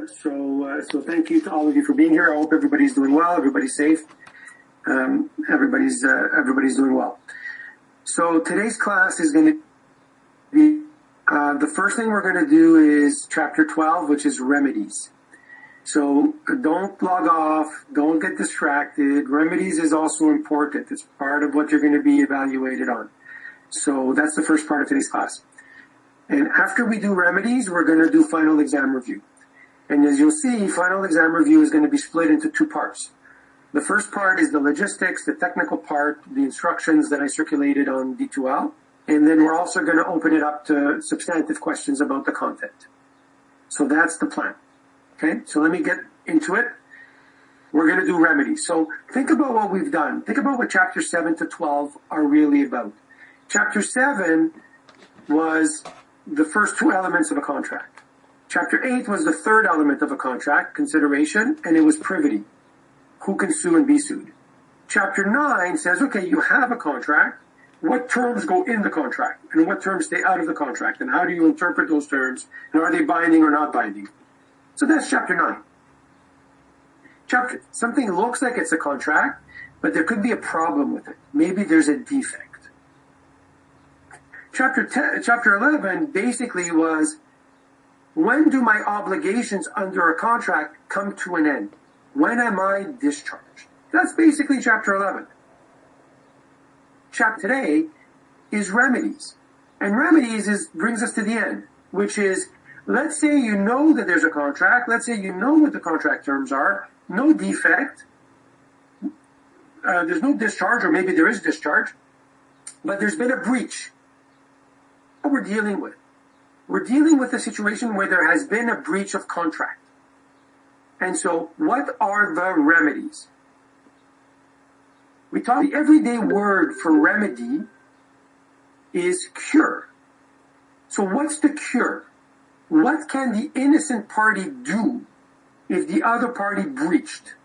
So thank you to all of you for being here. I hope everybody's doing well. Everybody's safe. Everybody's doing well. So today's class is going to be the first thing we're going to do is chapter 12, which is remedies. So don't log off. Don't get distracted. Remedies is also important. It's part of what you're going to be evaluated on. So that's the first part of today's class. And after we do remedies, we're going to do final exam review. And as you'll see, final exam review is going to be split into two parts. The first part is the logistics, the technical part, the instructions that I circulated on D2L. And then we're also going to open it up to substantive questions about the content. So that's the plan. Okay, so let me get into it. We're going to do remedies. So think about what we've done. Think about what chapter 7 to 12 are really about. Chapter 7 was the first two elements of a contract. Chapter 8 was the third element of a contract, consideration, and it was privity. Who can sue and be sued? Chapter 9 says, okay, you have a contract. What terms go in the contract? And what terms stay out of the contract? And how do you interpret those terms? And are they binding or not binding? So that's chapter 9. Something looks like it's a contract, but there could be a problem with it. Maybe there's a defect. Chapter 11 basically was, when do my obligations under a contract come to an end? When am I discharged? That's basically chapter 11. Chapter today is remedies. And remedies brings us to the end, which is, let's say you know that there's a contract. Let's say you know what the contract terms are. No defect. There's no discharge, or maybe there is discharge. But there's been a breach. What we're dealing with? We're dealing with a situation where there has been a breach of contract. And so what are the remedies? We talk, the everyday word for remedy is cure. So what's the cure? What can the innocent party do if the other party breached?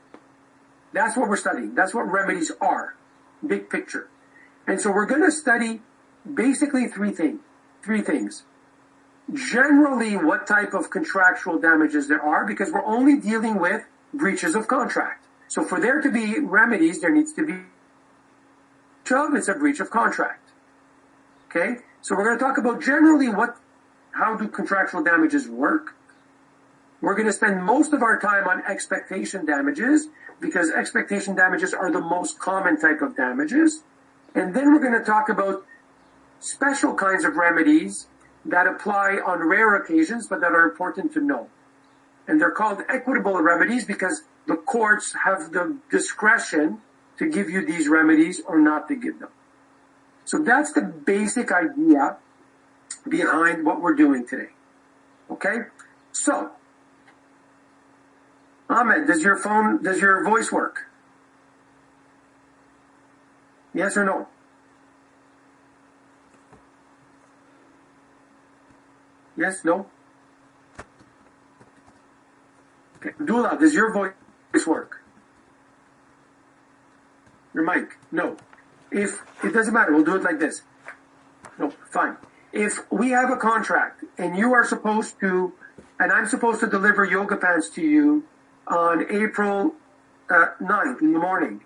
That's what we're studying. That's what remedies are. Big picture. And so we're going to study basically three things. Generally, what type of contractual damages there are, because we're only dealing with breaches of contract. So for there to be remedies, there needs to be it's a breach of contract. Okay? So we're going to talk about generally how do contractual damages work. We're going to spend most of our time on expectation damages, because expectation damages are the most common type of damages. And then we're going to talk about special kinds of remedies that apply on rare occasions, but that are important to know. And they're called equitable remedies because the courts have the discretion to give you these remedies or not to give them. So that's the basic idea behind what we're doing today. Okay? So, Ahmed, does your voice work? Yes or no? Yes, no? Okay. Dula, does your voice work? Your mic? No. If it doesn't matter, we'll do it like this. No, fine. If we have a contract and you are supposed to, and I'm supposed to deliver yoga pants to you on April 9th in the morning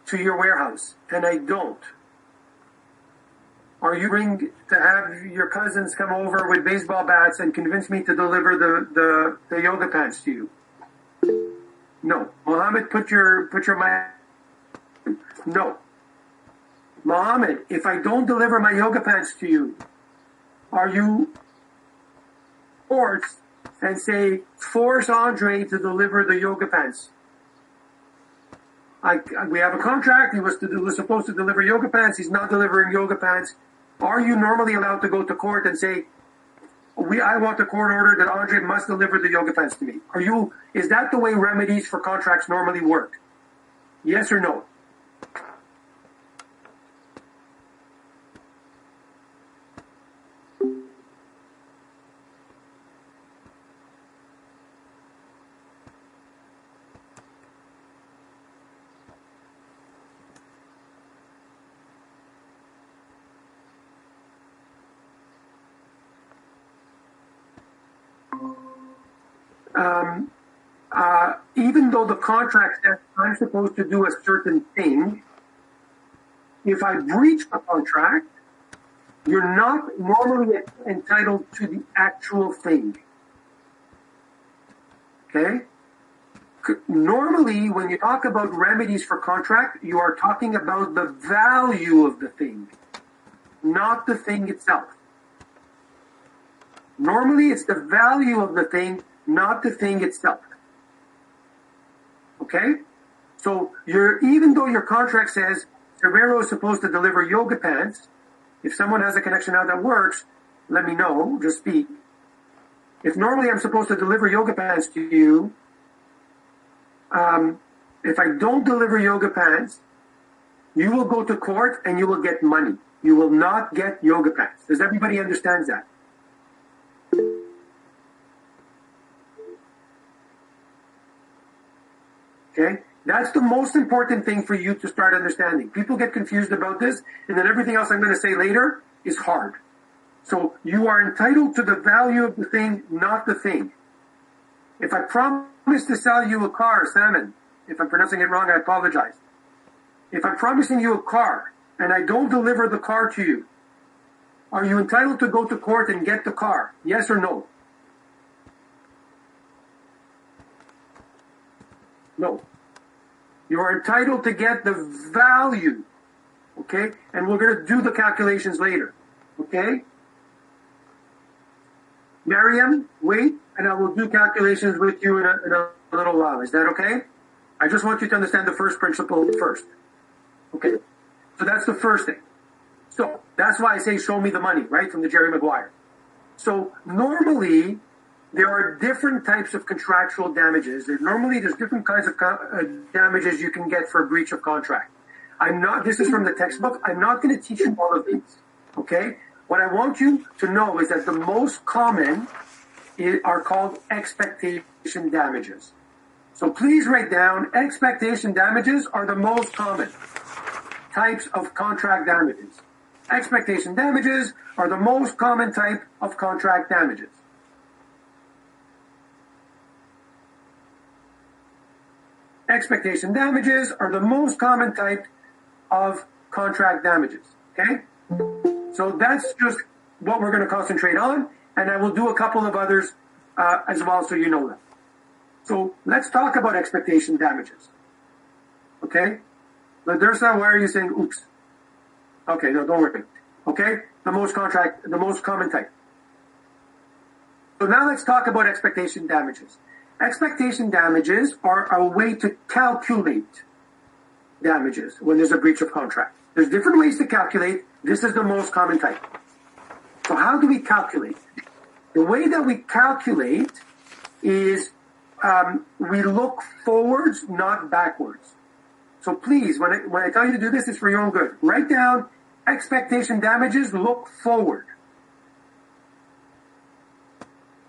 to your warehouse, and I don't, are you going to have your cousins come over with baseball bats and convince me to deliver the yoga pants to you? No. Mohammed, put your mic. No. Mohammed, if I don't deliver my yoga pants to you, are you forced and say, force Andre to deliver the yoga pants? We have a contract. He was supposed to deliver yoga pants. He's not delivering yoga pants. Are you normally allowed to go to court and say, I want a court order that Andre must deliver the yoga pants to me? Is that the way remedies for contracts normally work? Yes or no? even though the contract says I'm supposed to do a certain thing, if I breach a contract, you're not normally entitled to the actual thing. Okay? Normally, when you talk about remedies for contract, you are talking about the value of the thing, not the thing itself. Normally, it's the value of the thing, not the thing itself. Okay? So even though your contract says Cervero is supposed to deliver yoga pants, if someone has a connection now that works, let me know, just speak. If normally I'm supposed to deliver yoga pants to you, if I don't deliver yoga pants, you will go to court and you will get money. You will not get yoga pants. Does everybody understand that? Okay? That's the most important thing for you to start understanding. People get confused about this, and then everything else I'm going to say later is hard. So you are entitled to the value of the thing, not the thing. If I promise to sell you a car, Salmon, if I'm pronouncing it wrong, I apologize. If I'm promising you a car and I don't deliver the car to you, are you entitled to go to court and get the car? Yes or no? No. You are entitled to get the value. Okay? And we're going to do the calculations later. Okay? Miriam, wait, and I will do calculations with you in a little while. Is that okay? I just want you to understand the first principle first. Okay? So that's the first thing. So that's why I say show me the money, right? From the Jerry Maguire. So normally, there are different types of contractual damages. There's different kinds of damages you can get for a breach of contract. This is from the textbook. I'm not going to teach you all of these. Okay? What I want you to know is that the most common are called expectation damages. So please write down expectation damages are the most common types of contract damages. Expectation damages are the most common type of contract damages. Expectation damages are the most common type of contract damages. Okay? So that's just what we're going to concentrate on, and I will do a couple of others as well so you know them. So let's talk about expectation damages. Okay? Ladersa, why are you saying oops? Okay, no, don't worry. Okay? The most common type. So now let's talk about expectation damages. Expectation damages are a way to calculate damages when there's a breach of contract. There's different ways to calculate. This is the most common type. So how do we calculate? The way that we calculate is we look forwards, not backwards. So please, when I tell you to do this, it's for your own good. Write down expectation damages, look forward.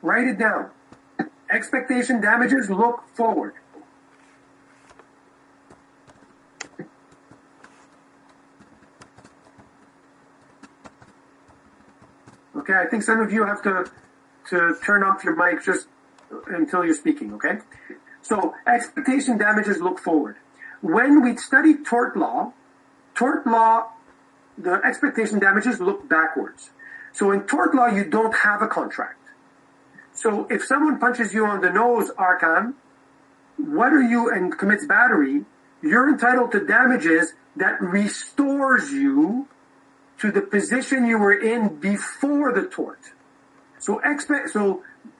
Write it down. Expectation damages, look forward. Okay, I think some of you have to turn off your mic just until you're speaking, okay? So expectation damages, look forward. When we study tort law, the expectation damages look backwards. So in tort law, you don't have a contract. So if someone punches you on the nose, Arkan, and commits battery, you're entitled to damages that restores you to the position you were in before the tort. So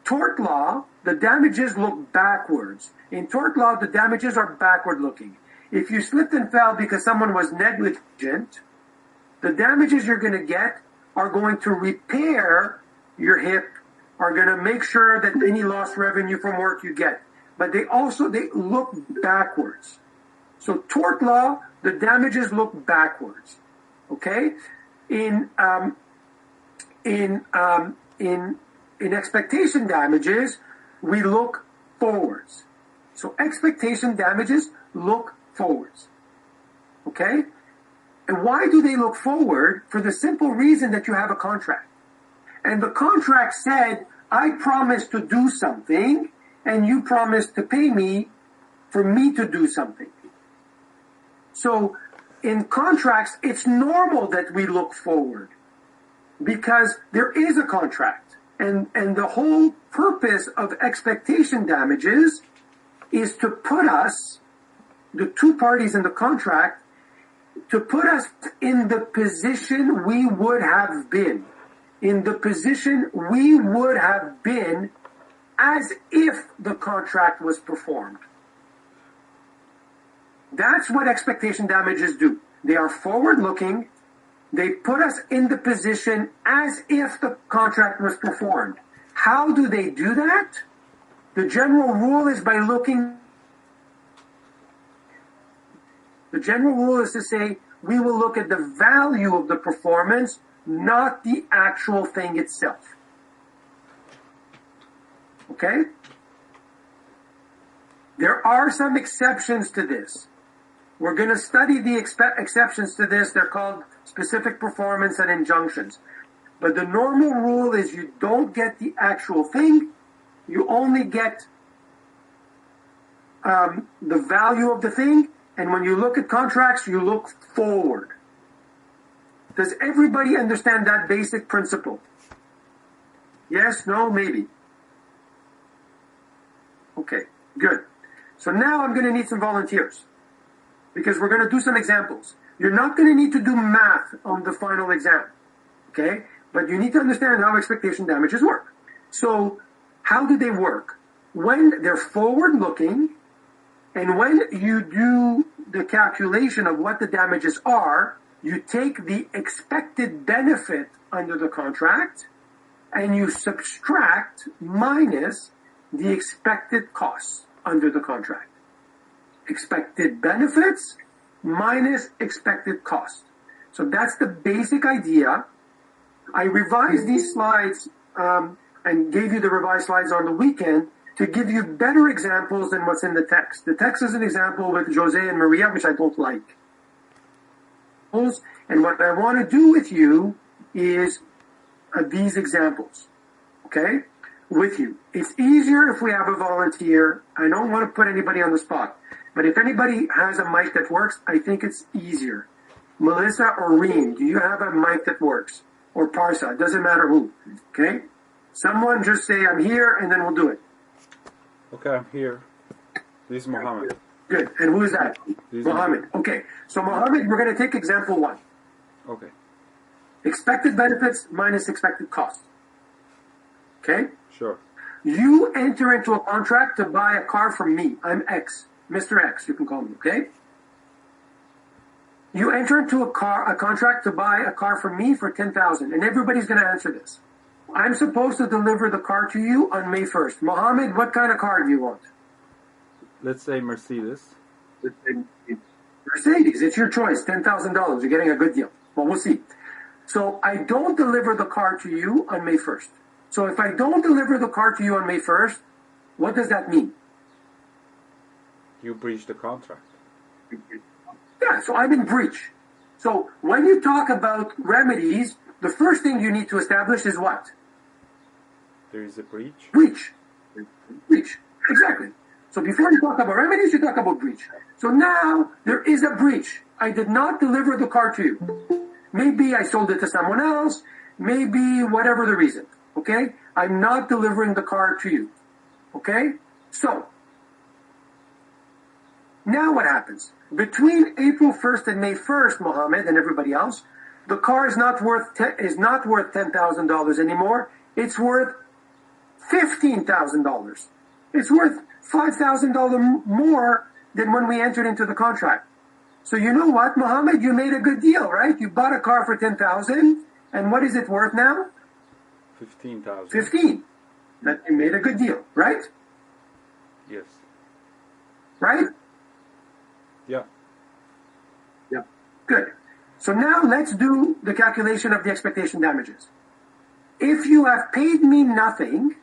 tort law, the damages look backwards. In tort law, the damages are backward looking. If you slipped and fell because someone was negligent, the damages you're going to get are going to repair your hip, are going to make sure that any lost revenue from work you get. But they look backwards. So tort law, the damages look backwards. Okay? In expectation damages, we look forwards. So expectation damages look forwards. Okay? And why do they look forward? For the simple reason that you have a contract. And the contract said, I promise to do something and you promised to pay me for me to do something. So in contracts, it's normal that we look forward because there is a contract. And the whole purpose of expectation damages is to put us, the two parties in the contract, to put us in the position we would have been. In the position we would have been as if the contract was performed. That's what expectation damages do. They are forward-looking. They put us in the position as if the contract was performed. How do they do that? The general rule is by looking. The general rule is to say we will look at the value of the performance, not the actual thing itself. Okay? There are some exceptions to this. We're going to study the exceptions to this. They're called specific performance and injunctions. But the normal rule is you don't get the actual thing. You only get the value of the thing. And when you look at contracts, you look forward. Does everybody understand that basic principle? Yes, no, maybe. Okay, good. So now I'm going to need some volunteers because we're going to do some examples. You're not going to need to do math on the final exam, okay? But you need to understand how expectation damages work. So how do they work? When they're forward-looking and when you do the calculation of what the damages are, you take the expected benefit under the contract and you subtract minus the expected costs under the contract. Expected benefits minus expected cost. So that's the basic idea. I revised these slides and gave you the revised slides on the weekend to give you better examples than what's in the text. The text is an example with Jose and Maria, which I don't like. And what I want to do with you is these examples, okay? With you. It's easier if we have a volunteer. I don't want to put anybody on the spot. But if anybody has a mic that works, I think it's easier. Melissa or Reem, do you have a mic that works? Or Parsa, it doesn't matter who. Okay? Someone just say, I'm here, and then we'll do it. Okay, I'm here. This is Mohammed. Good. And who is that? Mohammed. Okay. So Mohammed, we're going to take example 1. Okay. Expected benefits minus expected cost. Okay? Sure. You enter into a contract to buy a car from me. I'm X. Mr. X, you can call me, okay? You enter into a contract to buy a car from me for $10,000, and everybody's going to answer this. I'm supposed to deliver the car to you on May 1st. Mohammed, what kind of car do you want? Let's say Mercedes. Mercedes, it's your choice. $10,000. You're getting a good deal. Well, we'll see. So I don't deliver the car to you on May 1st. So if I don't deliver the car to you on May 1st, what does that mean? You breached the contract. Yeah, so I'm in breach. So when you talk about remedies, the first thing you need to establish is what? There is a breach? Breach. Breach. Exactly. So before you talk about remedies, you talk about breach. So now there is a breach. I did not deliver the car to you. Maybe I sold it to someone else. Maybe whatever the reason. Okay? I'm not delivering the car to you. Okay? So, now what happens? Between April 1st and May 1st, Mohammed and everybody else, the car is not worth $10,000 anymore. It's worth $15,000. It's worth $5,000 more than when we entered into the contract. So you know what, Mohammed? You made a good deal, right? You bought a car for $10,000, and what is it worth now? 15,000. 15. That you made a good deal, right? Yes. Right? Yeah. Yeah. Good. So now let's do the calculation of the expectation damages. If you have paid me nothing,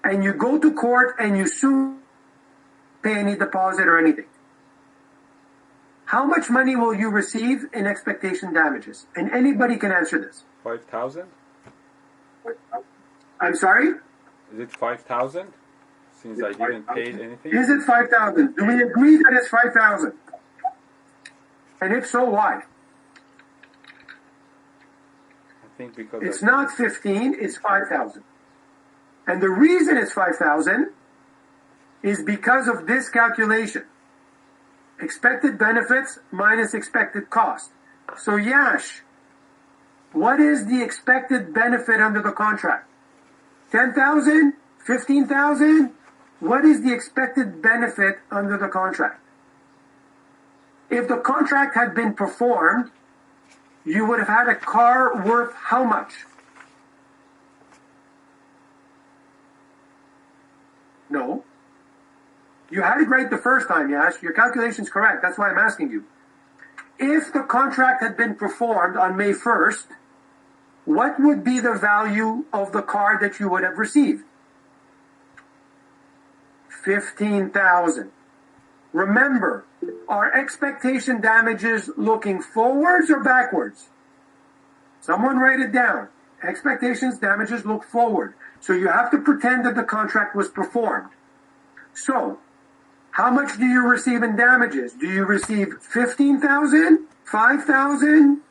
and you go to court and you sue, pay any deposit or anything, how much money will you receive in expectation damages? And anybody can answer this. 5,000? I'm sorry? Is it 5,000? since I didn't pay anything. Is it 5,000? Do we agree that it's 5,000? And if so, why? I think because It's not 15, it's 5,000. And the reason it's 5,000 is because of this calculation. Expected benefits minus expected cost. So Yash, what is the expected benefit under the contract? 10,000? 15,000? What is the expected benefit under the contract? If the contract had been performed, you would have had a car worth how much? No. You had it right the first time, Yash. Your calculation's correct. That's why I'm asking you. If the contract had been performed on May 1st, what would be the value of the car that you would have received? 15,000. Remember, are expectation damages looking forwards or backwards? Someone write it down. Expectations damages look forward. So you have to pretend that the contract was performed. So, how much do you receive in damages? Do you receive 15,000, 5,000,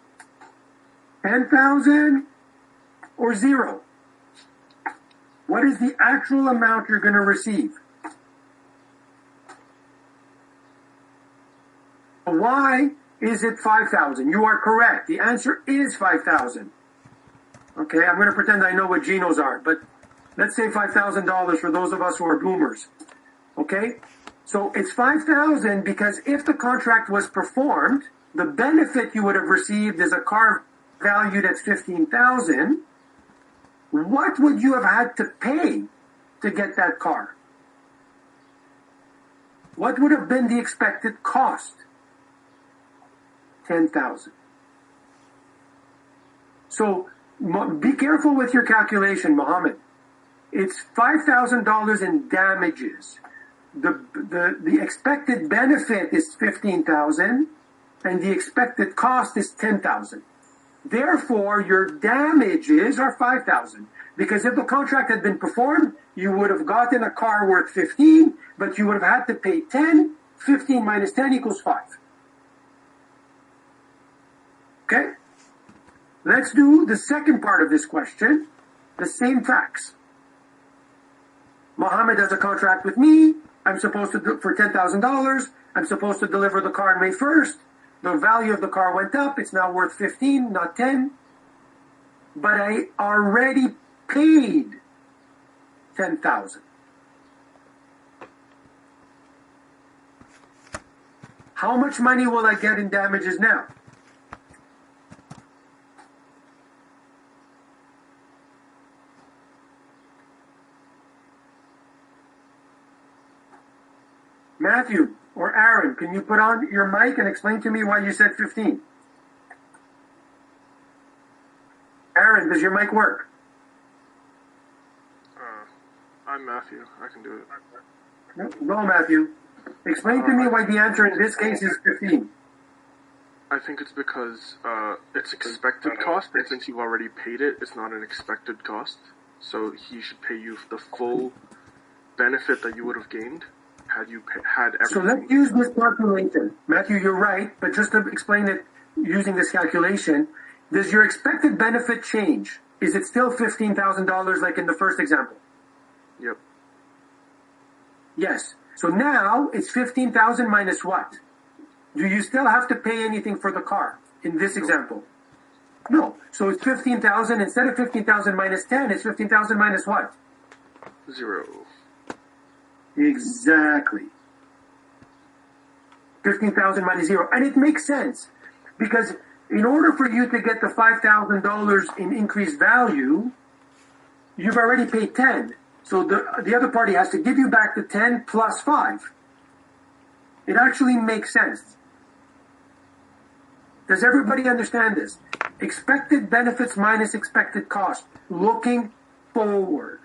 10,000, or 0? What is the actual amount you're going to receive? Why is it 5,000? You are correct. The answer is 5,000. Okay, I'm going to pretend I know what Genos are, but let's say $5,000 for those of us who are boomers. Okay? So it's 5,000 because if the contract was performed, the benefit you would have received is a car valued at 15,000. What would you have had to pay to get that car? What would have been the expected cost? 10,000. So be careful with your calculation, Mohammed. It's $5,000 in damages. The expected benefit is 15,000 and the expected cost is 10,000. Therefore, your damages are 5,000 because if the contract had been performed, you would have gotten a car worth 15, but you would have had to pay 10. 15 minus 10 equals 5. Okay? Let's do the second part of this question. The same facts. Mohammed has a contract with me. I'm supposed to do for $10,000. I'm supposed to deliver the car on May 1st. The value of the car went up. It's now worth 15, not 10. But I already paid 10,000. How much money will I get in damages now? Matthew or Aaron, can you put on your mic and explain to me why you said 15? Aaron, does your mic work? I'm Matthew. I can do it. Go, Matthew. Explain to me why the answer in this case is 15. I think it's because it's expected cost, and since you've already paid it, it's not an expected cost. So he should pay you the full benefit that you would have gained had you had everything. So let's use this calculation. Matthew, you're right, but just to explain it using this calculation, does your expected benefit change? Is it still $15,000 like in the first example? Yep. Yes. So now it's 15,000 minus what? Do you still have to pay anything for the car in this example? No. So it's 15,000. Instead of 15,000 minus 10, it's 15,000 minus what? 0. Exactly. 15,000 minus 0. And it makes sense because in order for you to get the $5,000 in increased value, you've already paid 10. So the other party has to give you back the 10 plus 5. It actually makes sense. Does everybody understand this? Expected benefits minus expected cost. Looking forward.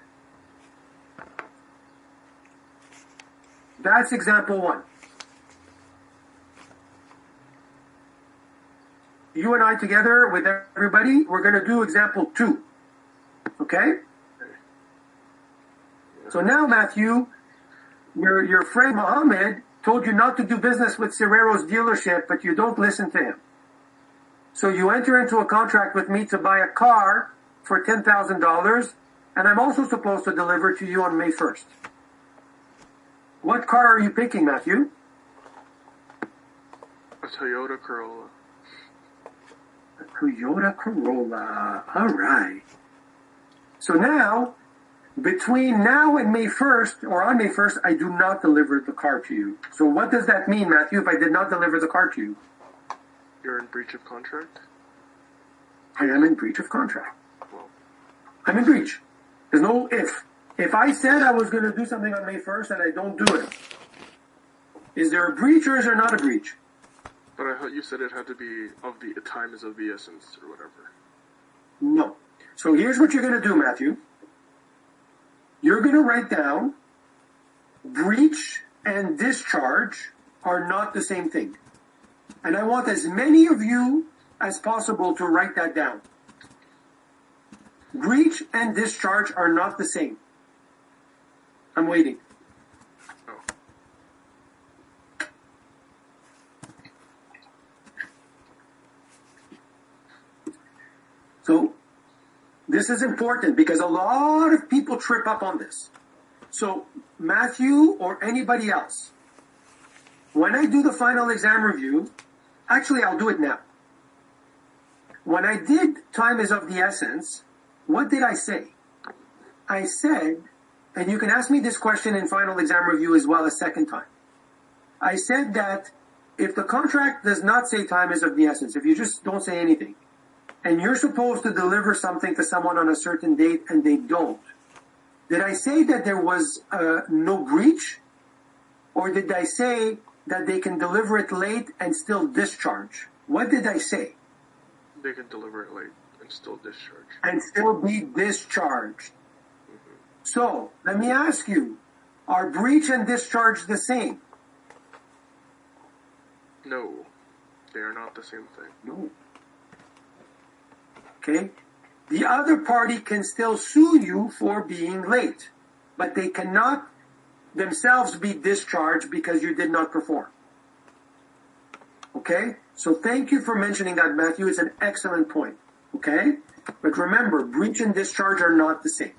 That's example 1. You and I together with everybody, we're going to do example 2. Okay? So now, Matthew, your friend Mohammed told you not to do business with Serrero's dealership, but you don't listen to him. So you enter into a contract with me to buy a car for $10,000, and I'm also supposed to deliver to you on May 1st. What car are you picking, Matthew? A Toyota Corolla. A Toyota Corolla. All right. So now, between now and May 1st, or on May 1st, I do not deliver the car to you. So what does that mean, Matthew, if I did not deliver the car to you? You're in breach of contract? I am in breach of contract. Well, I'm in breach. There's no if. If I said I was going to do something on May 1st and I don't do it, is there a breach or is there not a breach? but I thought you said it had to be of the time is of the essence or whatever. No. So here's what you're going to do, Matthew. You're going to write down breach and discharge are not the same thing. And I want as many of you as possible to write that down. Breach and discharge are not the same. I'm waiting. Oh. So this is important because a lot of people trip up on this. So Matthew or anybody else, when I do the final exam review, actually I'll do it now. When I did time is of the essence, what did I say? I said, and you can ask me this question in final exam review as well a second time. I said that if the contract does not say time is of the essence, if you just don't say anything, and you're supposed to deliver something to someone on a certain date and they don't, did I say that there was no breach? Or did I say that they can deliver it late and still discharge? What did I say? They can deliver it late and still discharge. And still be discharged. So, let me ask you, are breach and discharge the same? No, they are not the same thing. No. Okay? The other party can still sue you for being late, but they cannot themselves be discharged because you did not perform. Okay? So thank you for mentioning that, Matthew. It's an excellent point. Okay? But remember, breach and discharge are not the same.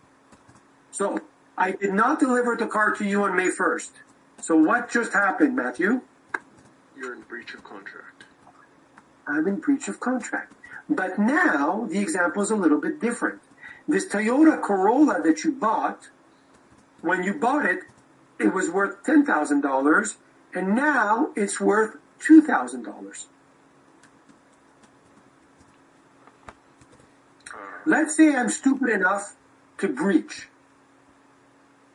So, I did not deliver the car to you on May 1st. So what just happened, Matthew? You're in breach of contract. I'm in breach of contract. But now, the example is a little bit different. This Toyota Corolla that you bought, when you bought it, it was worth $10,000, and now it's worth $2,000. Let's say I'm stupid enough to breach.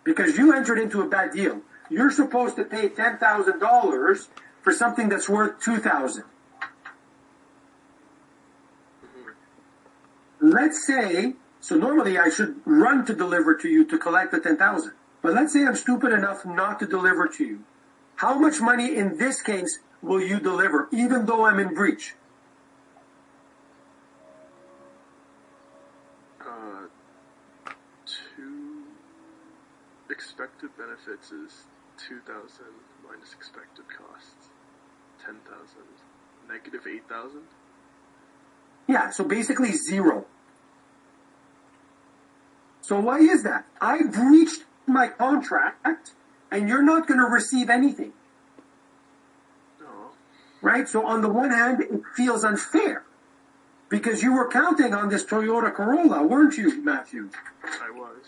Because you entered into a bad deal. You're supposed to pay $10,000 for something that's worth $2,000. Let's say, so normally I should run to deliver to you to collect the $10,000. But let's say I'm stupid enough not to deliver to you. How much money in this case will you deliver, even though I'm in breach? Expected benefits is 2,000 minus expected costs, 10,000, negative 8,000. Yeah, so basically zero. So why is that? I breached my contract, and you're not going to receive anything. No. Right? So on the one hand, it feels unfair. Because you were counting on this Toyota Corolla, weren't you, Matthew? I was.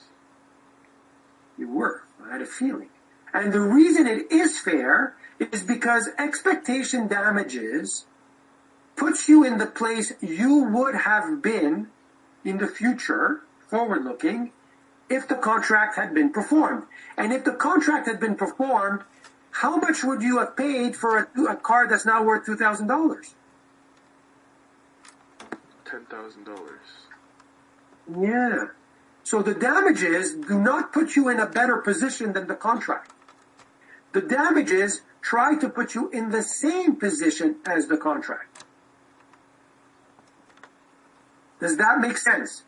You were. I had a feeling. And the reason it is fair is because expectation damages puts you in the place you would have been in the future, forward-looking, if the contract had been performed. And if the contract had been performed, how much would you have paid for a car that's now worth $2,000? $10,000. Yeah. So the damages do not put you in a better position than the contract. The damages try to put you in the same position as the contract. Does that make sense?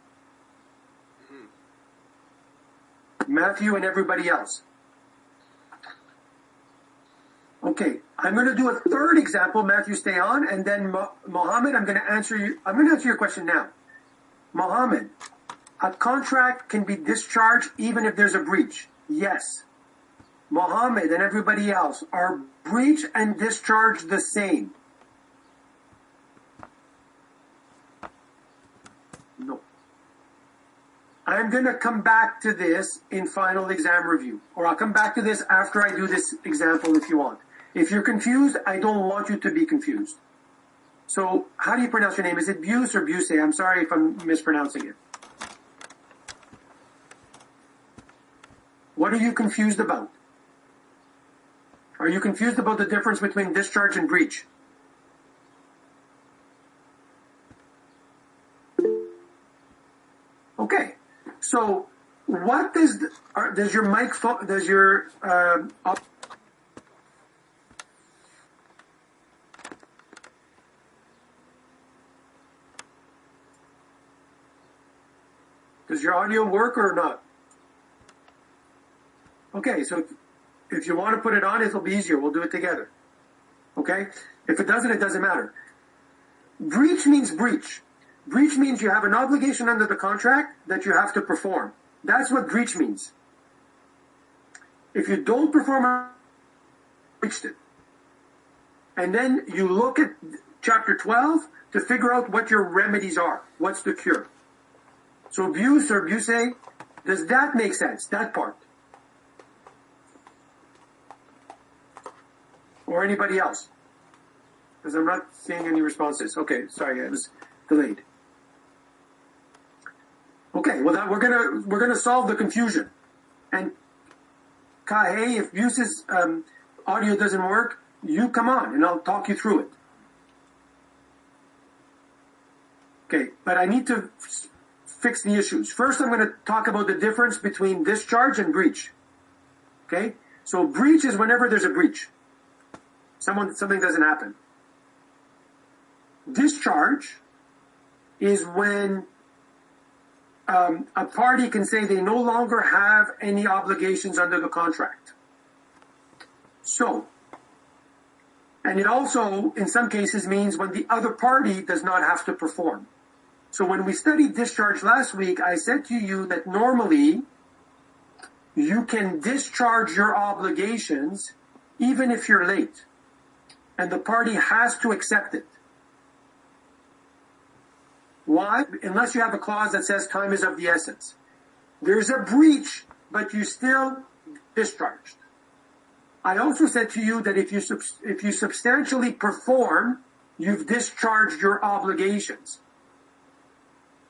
Mm-hmm. Matthew and everybody else. Okay, I'm going to do a third example. Matthew, stay on, and then Mohammed, I'm going to answer you. I'm going to answer your question now. Mohammed, a contract can be discharged even if there's a breach. Yes. Mohammed and everybody else, are breach and discharge the same? No. I'm going to come back to this in final exam review, or I'll come back to this after I do this example if you want. If you're confused, I don't want you to be confused. So, how do you pronounce your name? Is it Buse or Buse? I'm sorry if I'm mispronouncing it. What are you confused about? Are you confused about the difference between discharge and breach? Okay. So, what does your mic, does your, does your audio work or not? Okay, so if you want to put it on, it'll be easier. We'll do it together. Okay? If it doesn't matter. Breach means breach. Breach means you have an obligation under the contract that you have to perform. That's what breach means. If you don't perform, breached it. And then you look at chapter 12 to figure out what your remedies are. What's the cure? So Buse or Buse, does that make sense? That part? Or anybody else? Because I'm not seeing any responses. Okay, sorry, it was delayed. Okay, well we're gonna solve the confusion. And Kahe, if Buse's audio doesn't work, you come on and I'll talk you through it. Okay, but I need to fix the issues. First, I'm going to talk about the difference between discharge and breach. Okay, so breach is whenever there's a breach. Something doesn't happen. Discharge is when a party can say they no longer have any obligations under the contract. So, and it also, in some cases, means when the other party does not have to perform. So when we studied discharge last week, I said to you that normally you can discharge your obligations even if you're late. And the party has to accept it. Why? Unless you have a clause that says time is of the essence. There's a breach, but you still discharged. I also said to you that if you substantially perform, you've discharged your obligations.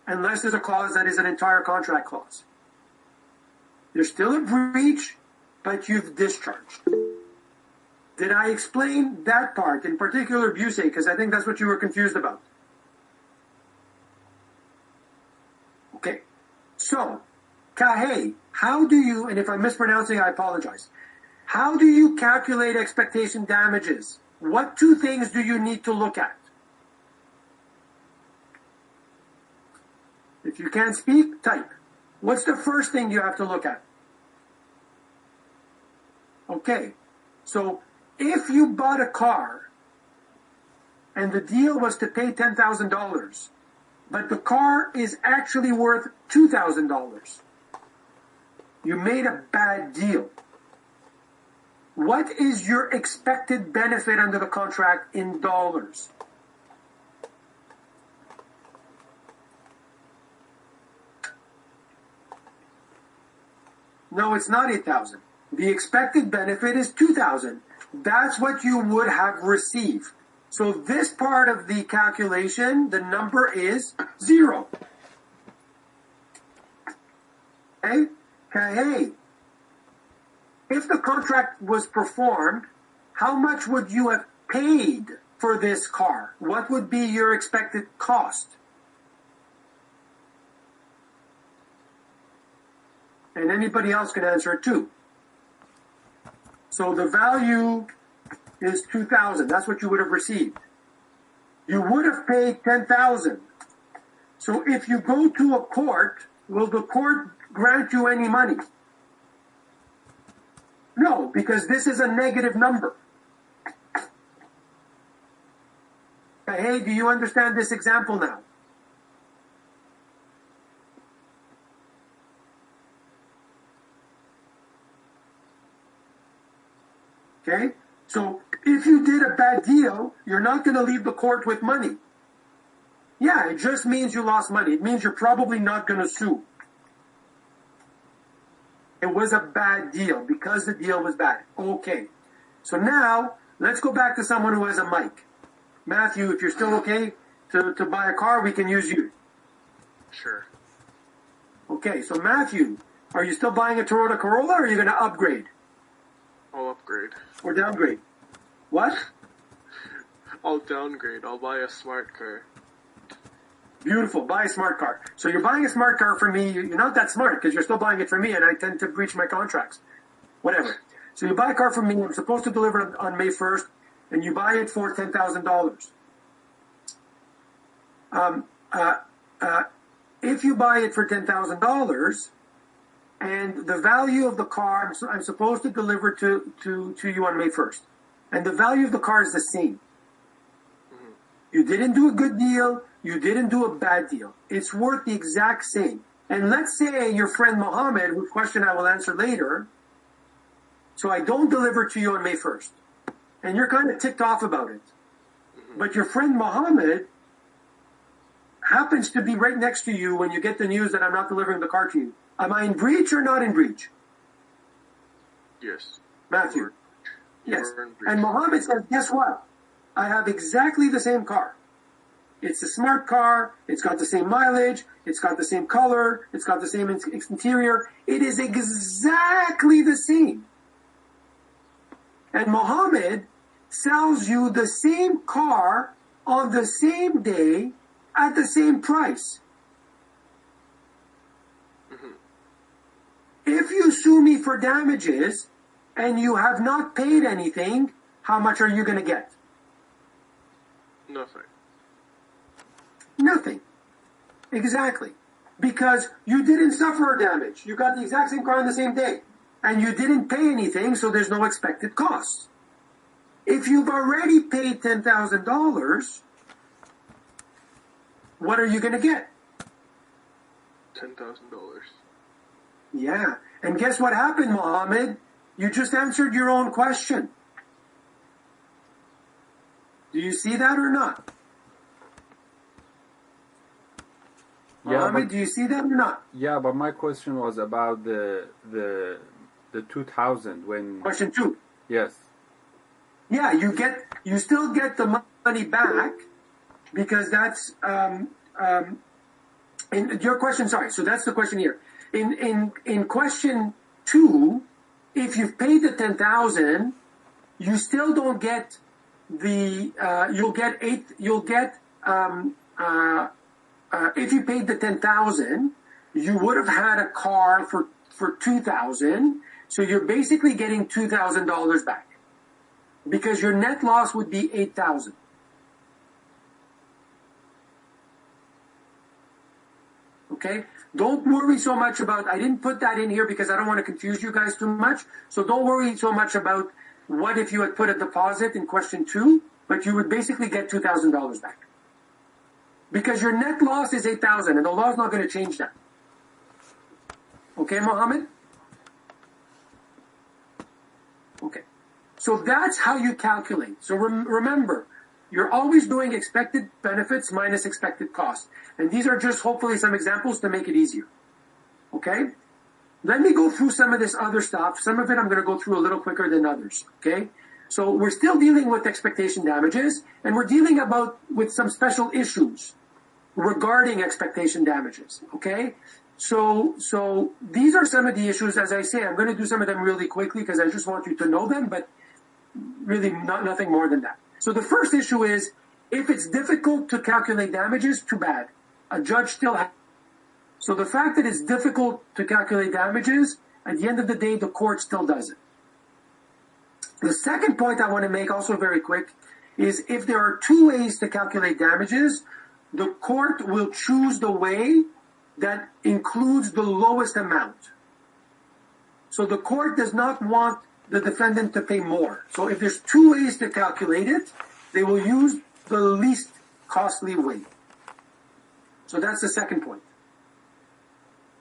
Unless there's a clause that is an entire contract clause. There's still a breach, but you've discharged. Did I explain that part, in particular Buse, because I think that's what you were confused about? Okay. So, Kahe, how do you, and if I'm mispronouncing, I apologize. How do you calculate expectation damages? What two things do you need to look at? If you can't speak, type. What's the first thing you have to look at? Okay. So, if you bought a car and the deal was to pay $10,000, but the car is actually worth $2,000, you made a bad deal. What is your expected benefit under the contract in dollars? No, it's not 8,000. The expected benefit is 2,000. That's what you would have received. So this part of the calculation, the number is 0. Okay? Hey, if the contract was performed, how much would you have paid for this car? What would be your expected cost? And anybody else can answer it too. So the value is 2,000. That's what you would have received. You would have paid 10,000. So if you go to a court, will the court grant you any money? No, because this is a negative number. hey, do you understand this example now? Okay? So if you did a bad deal, you're not going to leave the court with money. Yeah, it just means you lost money. It means you're probably not going to sue. It was a bad deal because the deal was bad. Okay. So now, let's go back to someone who has a mic. Matthew, if you're still okay to buy a car, we can use you. Sure. Okay, so Matthew, are you still buying a Toyota Corolla or are you going to upgrade I'll upgrade. or downgrade? What? I'll downgrade. I'll buy a smart car. Beautiful. Buy a smart car. So you're buying a smart car for me. You're not that smart because you're still buying it for me and I tend to breach my contracts. Whatever. So you buy a car from me. I'm supposed to deliver on May 1st and you buy it for $10,000. If you buy it for $10,000 and the value of the car, I'm supposed to deliver to you on May 1st. And the value of the car is the same. You didn't do a good deal. You didn't do a bad deal. It's worth the exact same. And let's say your friend Mohammed, whose question I will answer later, so I don't deliver to you on May 1st. And you're kind of ticked off about it. But your friend Mohammed happens to be right next to you when you get the news that I'm not delivering the car to you. Am I in breach or not in breach? Yes. Matthew. Yes. You're in breach. And Mohammed says, guess what? I have exactly the same car. It's a smart car. It's got the same mileage. It's got the same color. It's got the same interior. It is exactly the same. And Mohammed sells you the same car on the same day at the same price. If you sue me for damages and you have not paid anything, how much are you going to get? Nothing. Nothing. Exactly. Because you didn't suffer damage. You got the exact same car on the same day. And you didn't pay anything, so there's no expected costs. If you've already paid $10,000, what are you going to get? $10,000. Yeah. And guess what happened, Mohammed? You just answered your own question. Do you see that or not? Yeah, Mohammed, but, do you see that or not? yeah, but my question was about the 2000 when. Question 2. Yes. Yeah, you still get the money back because that's in your question. Sorry, so that's the question here. In question 2, if you've paid the 10,000, you still don't get the if you paid the 10,000, you would have had a car for 2,000, so you're basically getting $2,000 back. Because your net loss would be 8,000. Okay? Don't worry so much about, I didn't put that in here because I don't want to confuse you guys too much. So don't worry so much about what if you had put a deposit in question 2, but you would basically get $2,000 back. Because your net loss is 8,000 and the law is not going to change that. Okay, Mohammed? Okay. So that's how you calculate. So remember, you're always doing expected benefits minus expected costs. And these are just hopefully some examples to make it easier. Okay? Let me go through some of this other stuff. Some of it I'm going to go through a little quicker than others. Okay? So we're still dealing with expectation damages, and we're dealing with some special issues regarding expectation damages. Okay? So these are some of the issues. As I say, I'm going to do some of them really quickly because I just want you to know them, but really nothing more than that. So the first issue is, if it's difficult to calculate damages, too bad. A judge still has. So the fact that it's difficult to calculate damages, at the end of the day, the court still does it. The second point I want to make, also very quick, is if there are 2 ways to calculate damages, the court will choose the way that includes the lowest amount. So the court does not want the defendant to pay more. So if there's 2 ways to calculate it, they will use the least costly way. So that's the second point.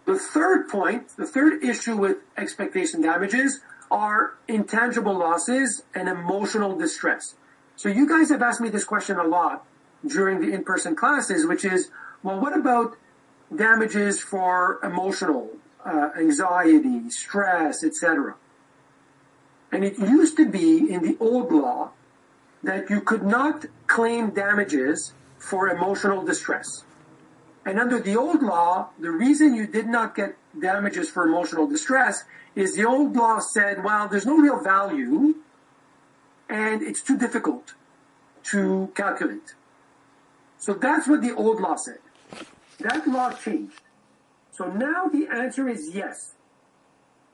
The third point, the third issue with expectation damages are intangible losses and emotional distress. So you guys have asked me this question a lot during the in-person classes, which is, well, what about damages for emotional, anxiety, stress, etc.? And it used to be in the old law that you could not claim damages for emotional distress. And under the old law, the reason you did not get damages for emotional distress is the old law said, well, there's no real value and it's too difficult to calculate. So that's what the old law said. That law changed. So now the answer is yes.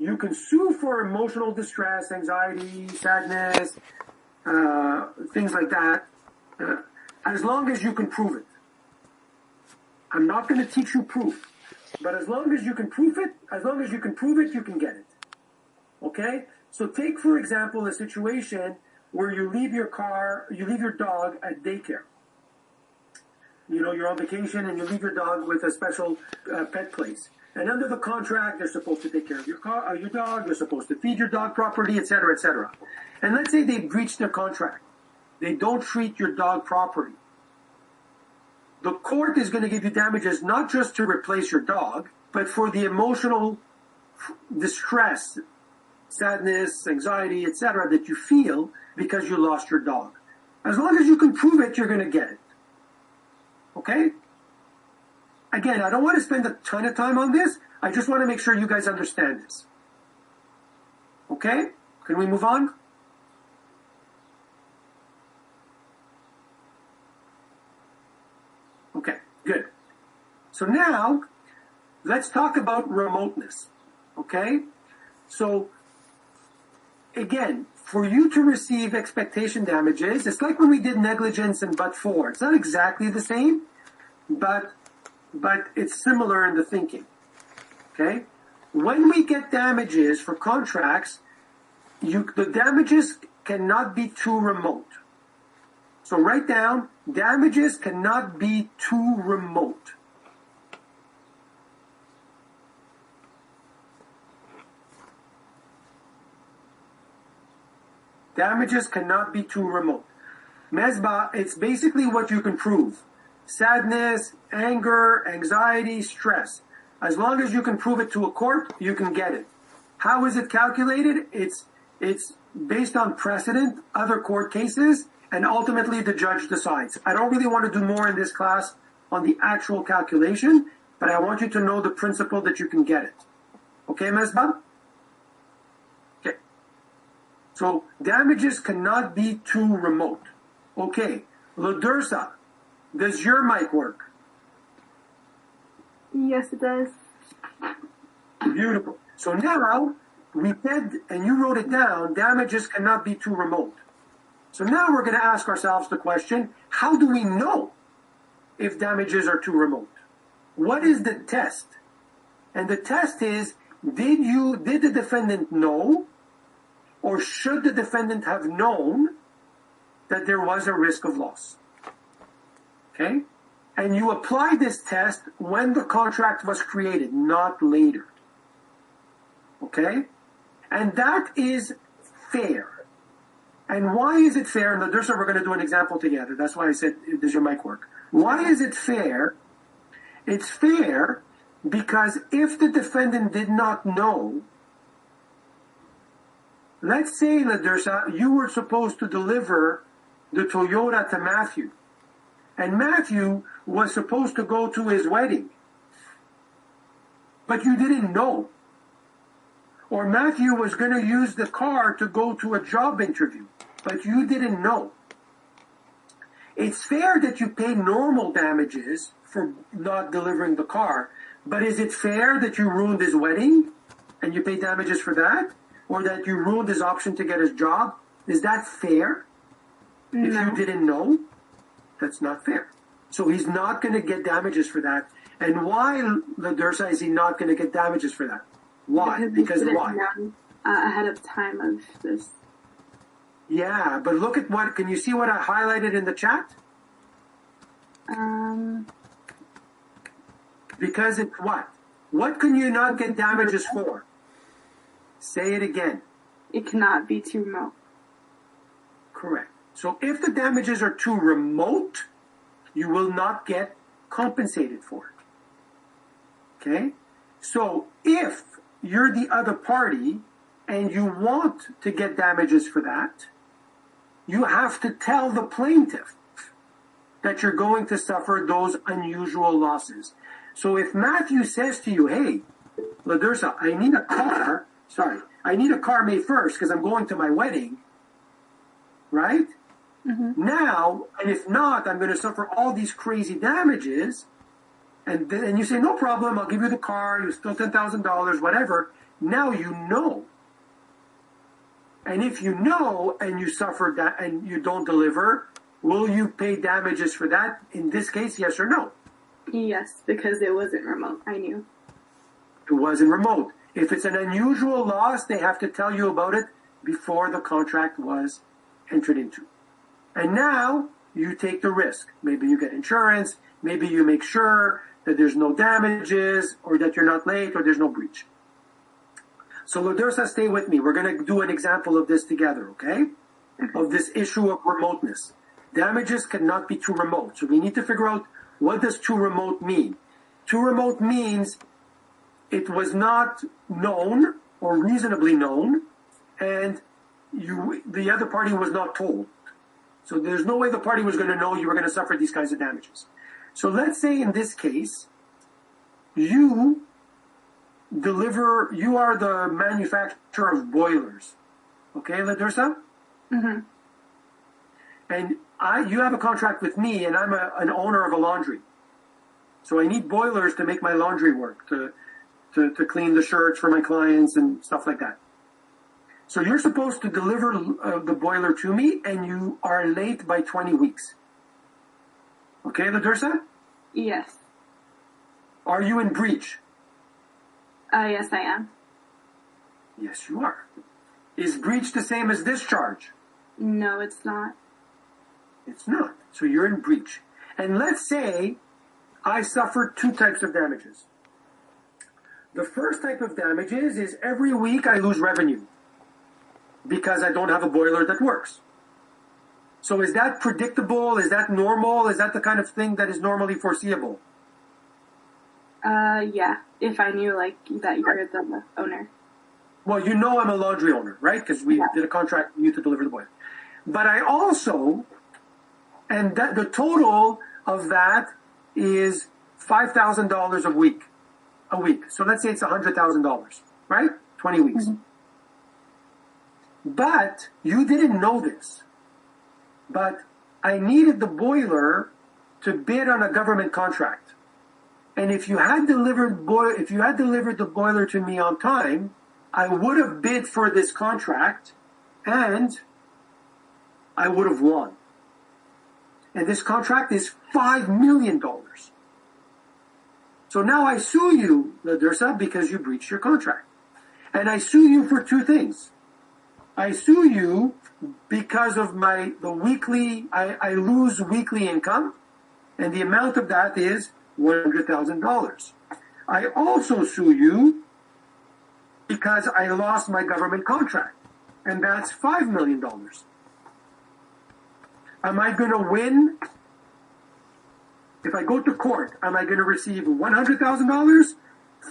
You can sue for emotional distress, anxiety, sadness, things like that, as long as you can prove it. I'm not going to teach you proof, but as long as you can prove it, you can get it. Okay? So take, for example, a situation where you leave your dog at daycare. You know, you're on vacation and you leave your dog with a special pet place. And under the contract, they're supposed to take care of your dog, they're supposed to feed your dog properly, etc., etc. And let's say they breach their contract. They don't treat your dog properly. The court is going to give you damages not just to replace your dog, but for the emotional distress, sadness, anxiety, etc. that you feel because you lost your dog. As long as you can prove it, you're going to get it. Okay? Again, I don't want to spend a ton of time on this. I just want to make sure you guys understand this. Okay? Can we move on? Okay, good. So now, let's talk about remoteness. Okay? So, again, for you to receive expectation damages, it's like when we did negligence and but-for. It's not exactly the same, but it's similar in the thinking. Okay? When we get damages for contracts, the damages cannot be too remote. So write down, damages cannot be too remote. Damages cannot be too remote. Mesbah, it's basically what you can prove. Sadness, anger, anxiety, stress. As long as you can prove it to a court, you can get it. How is it calculated? It's based on precedent, other court cases, and ultimately the judge decides. I don't really want to do more in this class on the actual calculation, but I want you to know the principle that you can get it. Okay, Mesbah? Okay. So, damages cannot be too remote. Okay. Ludursa, does your mic work? Yes, it does. Beautiful. So now, we said, and you wrote it down, damages cannot be too remote. So now we're going to ask ourselves the question, how do we know if damages are too remote? What is the test? And the test is, did the defendant know, or should the defendant have known that there was a risk of loss? Okay? And you apply this test when the contract was created, not later. Okay? And that is fair. And why is it fair? And Ludursa, we're going to do an example together. That's why I said, does your mic work? Why is it fair? It's fair because if the defendant did not know, let's say, Ludursa, you were supposed to deliver the Toyota to Matthew. And Matthew was supposed to go to his wedding. But you didn't know. Or Matthew was going to use the car to go to a job interview. But you didn't know. It's fair that you pay normal damages for not delivering the car. But is it fair that you ruined his wedding and you pay damages for that? Or that you ruined his option to get his job? Is that fair? No. If you didn't know, that's not fair. So he's not going to get damages for that. And why, Ludursa, is he not going to get damages for that? Why? Because why? Ahead of time of this. Yeah, but look at can you see what I highlighted in the chat? Um, Because it's what? What can you not get damages for? Say it again. it cannot be too remote. Correct. So if the damages are too remote, you will not get compensated for it. Okay? So if you're the other party and you want to get damages for that, you have to tell the plaintiff that you're going to suffer those unusual losses. So if Matthew says to you, hey, Ladursa, I need a car May 1st because I'm going to my wedding, right? Now, and if not, I'm going to suffer all these crazy damages. And then you say, no problem, I'll give you the car, you still $10,000, whatever. Now you know. And if you know and you suffer that and you don't deliver, will you pay damages for that? In this case, yes or no? Yes, because it wasn't remote. I knew. It wasn't remote. If it's an unusual loss, they have to tell you about it before the contract was entered into. And now you take the risk. Maybe you get insurance. Maybe you make sure that there's no damages or that you're not late or there's no breach. So Ladursa, stay with me. We're going to do an example of this together, okay? Of this issue of remoteness. Damages cannot be too remote. So we need to figure out, what does too remote mean? Too remote means it was not known or reasonably known, and the other party was not told. So there's no way the party was going to know you were going to suffer these kinds of damages. So let's say in this case, you are the manufacturer of boilers. Okay, Ladursa? Mm-hmm. And you have a contract with me, and I'm an owner of a laundry. So I need boilers to make my laundry work, to clean the shirts for my clients and stuff like that. So you're supposed to deliver the boiler to me, and you are late by 20 weeks. Okay, Ladursa? Yes. Are you in breach? Yes, I am. Yes, you are. Is breach the same as discharge? No, it's not. It's not. So you're in breach. And let's say I suffered two types of damages. The first type of damages is every week I lose revenue because I don't have a boiler that works. So is that predictable? Is that normal? Is that the kind of thing that is normally foreseeable? Yeah. If I knew, that you're the owner. Well, you know I'm a laundry owner, right? Because we did a contract with you to deliver the boiler. But I also, and that the total of that is $5,000 a week. So let's say it's $100,000, right? 20 weeks. Mm-hmm. But you didn't know this. But I needed the boiler to bid on a government contract. And if you had delivered the boiler to me on time, I would have bid for this contract and I would have won. And this contract is $5 million. So now I sue you, Ladursa, because you breached your contract. And I sue you for two things. I sue you because of I lose weekly income, and the amount of that is $100,000. I also sue you because I lost my government contract, and that's $5 million. Am I going to win? If I go to court, am I going to receive $100,000,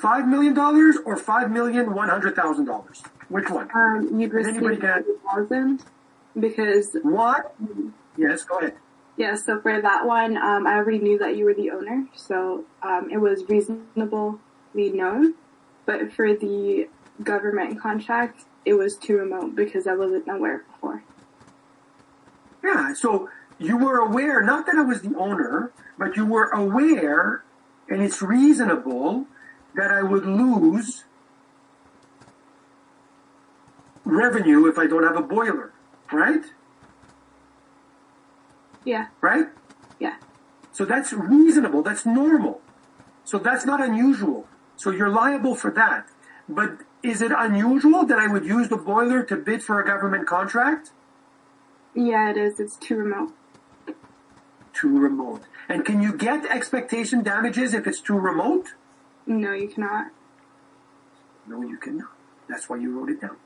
$5 million, or $5,100,000? Which one? You'd receive $100,000 because... What? Yes, go ahead. Yeah, so for that one, I already knew that you were the owner, so it was reasonably known. But for the government contract, it was too remote because I wasn't aware before. Yeah, so you were aware, not that I was the owner, but you were aware, and it's reasonable, that I would lose revenue if I don't have a boiler, right? Yeah. Right? Yeah. So that's reasonable, that's normal. So that's not unusual. So you're liable for that. But is it unusual that I would use the boiler to bid for a government contract? Yeah, it is. It's too remote. too remote. And can you get expectation damages if it's too remote? No, you cannot. No, you cannot. That's why you wrote it down.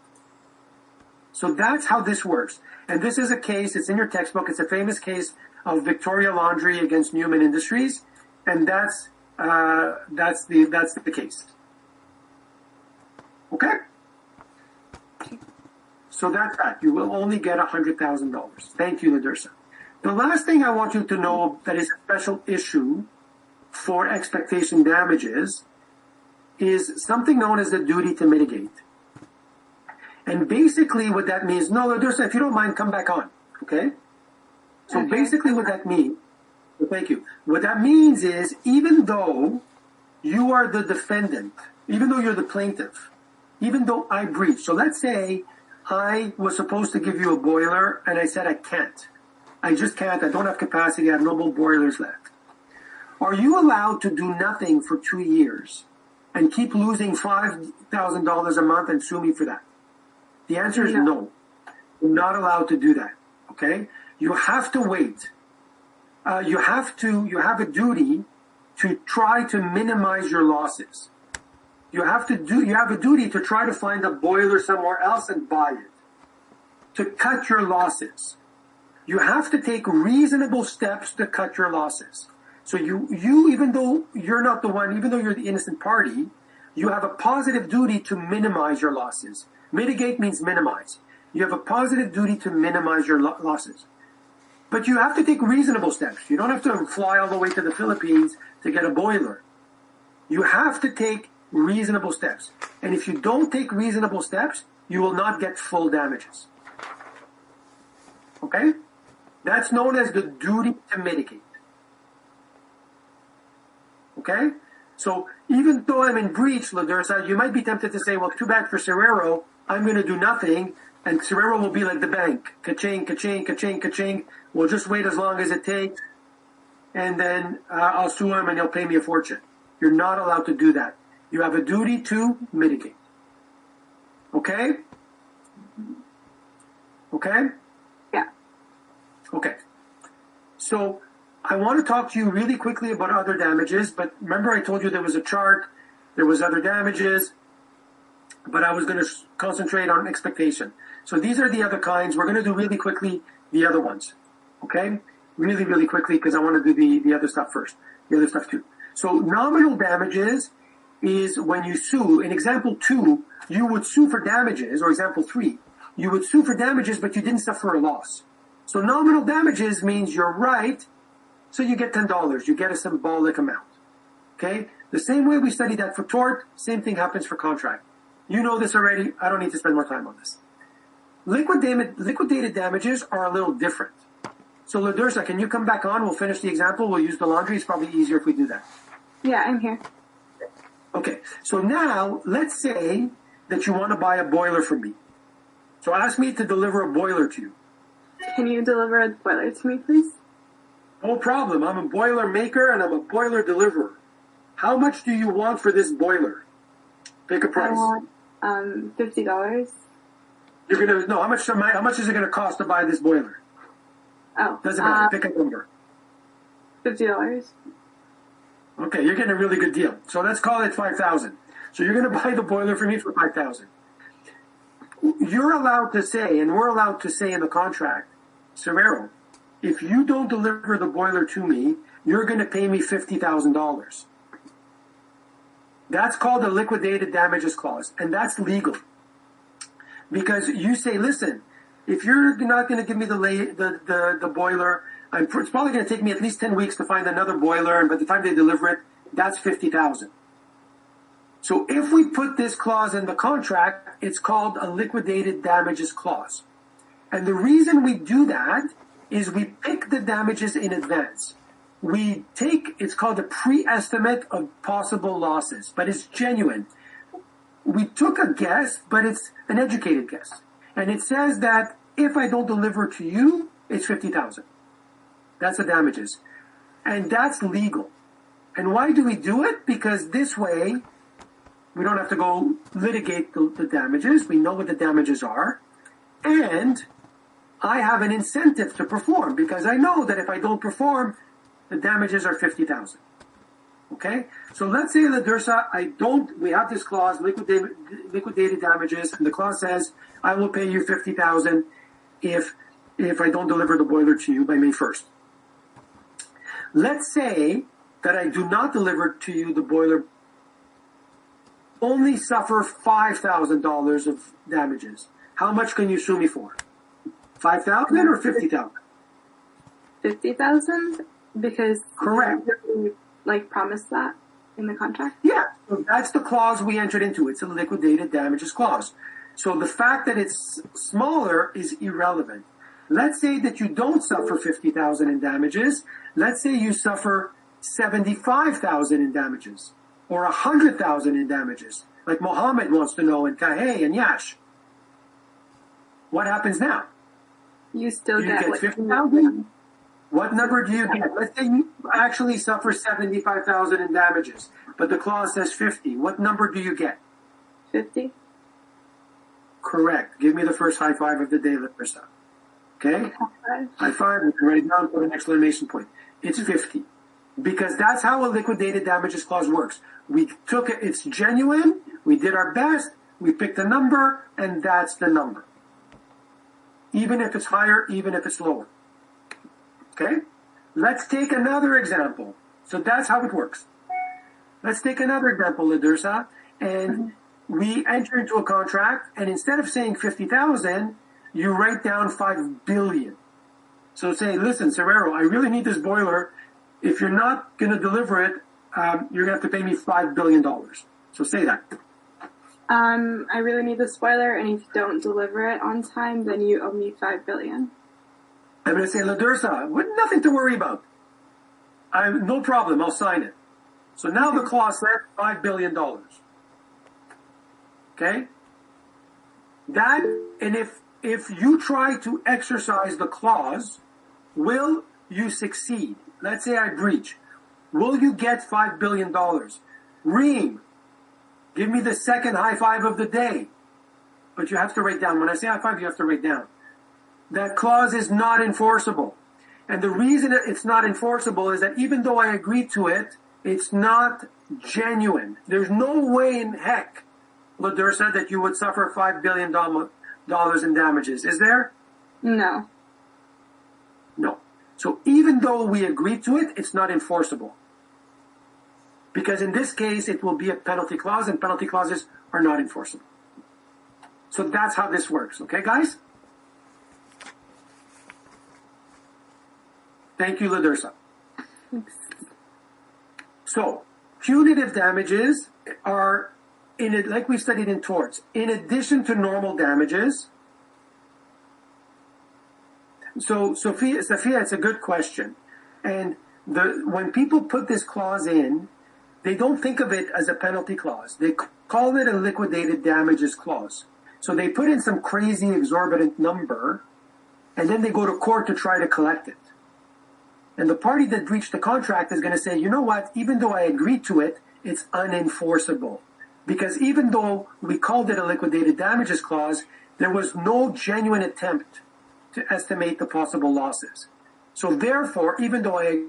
So that's how this works. And this is a case, it's in your textbook, it's a famous case of Victoria Laundry against Newman Industries, and that's the case. Okay? So that's that. You will only get $100,000. Thank you, Ladersa. The last thing I want you to know that is a special issue for expectation damages is something known as the duty to mitigate. And basically what that means, no, Ladersa, if you don't mind, come back on, okay? So Okay. basically what that means, well, thank you. What that means is even though you are the defendant, even though you're the plaintiff, even though I breached, so let's say I was supposed to give you a boiler and I said I can't. I just can't, I don't have capacity, I have no more boilers left. Are you allowed to do nothing for 2 years and keep losing $5,000 a month and sue me for that? The answer is no. You're not allowed to do that, okay? You have to wait. You have a duty to try to minimize your losses. You have a duty to try to find a boiler somewhere else and buy it. To cut your losses. You have to take reasonable steps to cut your losses. So you even though you're not the one, even though you're the innocent party, you have a positive duty to minimize your losses. Mitigate means minimize. You have a positive duty to minimize your losses. But you have to take reasonable steps. You don't have to fly all the way to the Philippines to get a boiler. You have to take reasonable steps. And if you don't take reasonable steps, you will not get full damages. Okay? That's known as the duty to mitigate. Okay? So even though I'm in breach, Ladersa, you might be tempted to say, well, too bad for Serrero, I'm going to do nothing, and Serrero will be like the bank. Ka-ching, ka-ching, ka-ching, ka-ching. We'll just wait as long as it takes, and then I'll sue him and he'll pay me a fortune. You're not allowed to do that. You have a duty to mitigate. Okay? Okay? Yeah. Okay. So I want to talk to you really quickly about other damages, but remember I told you there was a chart, there was other damages, but I was going to concentrate on expectation. So these are the other kinds. We're going to do really quickly the other ones. Okay? Really, really quickly because I want to do the other stuff first. The other stuff too. So nominal damages is when you sue. In example 2, you would sue for damages, or example 3, you would sue for damages, but you didn't suffer a loss. So nominal damages means you're right, so you get $10. You get a symbolic amount. Okay? The same way we studied that for tort, same thing happens for contract. You know this already. I don't need to spend more time on this. Liquidated damages are a little different. So Ladersa, can you come back on? We'll finish the example. We'll use the laundry. It's probably easier if we do that. Yeah, I'm here. Okay, so now let's say that you want to buy a boiler from me. So ask me to deliver a boiler to you. Can you deliver a boiler to me, please? No problem. I'm a boiler maker and I'm a boiler deliverer. How much do you want for this boiler? Pick a price. I want $50. You're gonna no. How much is it gonna cost to buy this boiler? Oh, Doesn't matter. Pick a number. $50. Okay, you're getting a really good deal. So let's call it $5,000. So you're going to buy the boiler for me for $5,000. You're allowed to say, and we're allowed to say in the contract, Serrero, if you don't deliver the boiler to me, you're going to pay me $50,000. That's called a liquidated damages clause, and that's legal. Because you say, listen, if you're not going to give me the boiler, it's probably going to take me at least 10 weeks to find another boiler, and by the time they deliver it, that's $50,000. So if we put this clause in the contract, it's called a liquidated damages clause. And the reason we do that is we pick the damages in advance. It's called a pre-estimate of possible losses, but it's genuine. We took a guess, but it's an educated guess. And it says that if I don't deliver to you, it's $50,000. That's the damages. And that's legal. And why do we do it? Because this way, we don't have to go litigate the damages. We know what the damages are. And I have an incentive to perform because I know that if I don't perform, the damages are 50,000. Okay? So let's say Ledursa, we have this clause, liquidated damages, and the clause says, I will pay you 50,000 if I don't deliver the boiler to you by May 1st. Let's say that I do not deliver to you the boiler, only suffer $5,000 of damages. How much can you sue me for? 5,000 or 50,000? 50,000 because Correct. you, promised that in the contract. Yeah, so that's the clause we entered into. It's a liquidated damages clause. So the fact that it's smaller is irrelevant. Let's say that you don't suffer 50,000 in damages. Let's say you suffer 75,000 in damages or 100,000 in damages, like Mohammed wants to know, and Kahei and Yash. What happens now? You still You get get what 50,000? What number do you get? Let's say you actually suffer 75,000 in damages, but the clause says 50. What number do you get? 50. Correct. Give me the first high five of the day, Larissa. Okay? High five, and write it down for an exclamation point. It's 50. Because that's how a liquidated damages clause works. We took it, it's genuine, we did our best, we picked a number, and that's the number. Even if it's higher, even if it's lower. Okay? Let's take another example. So that's how it works. Let's take another example, Ledursa, and we enter into a contract, and instead of saying 50,000, you write down 5 billion. So say, listen, Serrero, I really need this boiler. If you're not going to deliver it, you're going to have to pay me $5 billion. So say that. I really need the spoiler, and if you don't deliver it on time, then you owe me $5 billion. I'm going to say, Ledursa, nothing to worry about. No problem, I'll sign it. So now the clause says $5 billion. Okay? That, and if you try to exercise the clause, will you succeed? Let's say I breach. Will you get $5 billion? Reem, give me the second high five of the day. But you have to write down. When I say high five, you have to write down. That clause is not enforceable. And the reason it's not enforceable is that even though I agreed to it, it's not genuine. There's no way in heck, Ledursa, that you would suffer $5 billion in damages. Is there? No. No. So even though we agreed to it, it's not enforceable. Because in this case, it will be a penalty clause, and penalty clauses are not enforceable. So that's how this works. Okay, guys? Thank you, Ledursa. Thanks. So, punitive damages are, like we studied in torts, in addition to normal damages. So, Sophia, it's a good question. And when people put this clause in, they don't think of it as a penalty clause. They call it a liquidated damages clause. So they put in some crazy exorbitant number, and then they go to court to try to collect it. And the party that breached the contract is going to say, you know what, even though I agreed to it, it's unenforceable. Because even though we called it a liquidated damages clause, there was no genuine attempt to estimate the possible losses. So therefore, even though I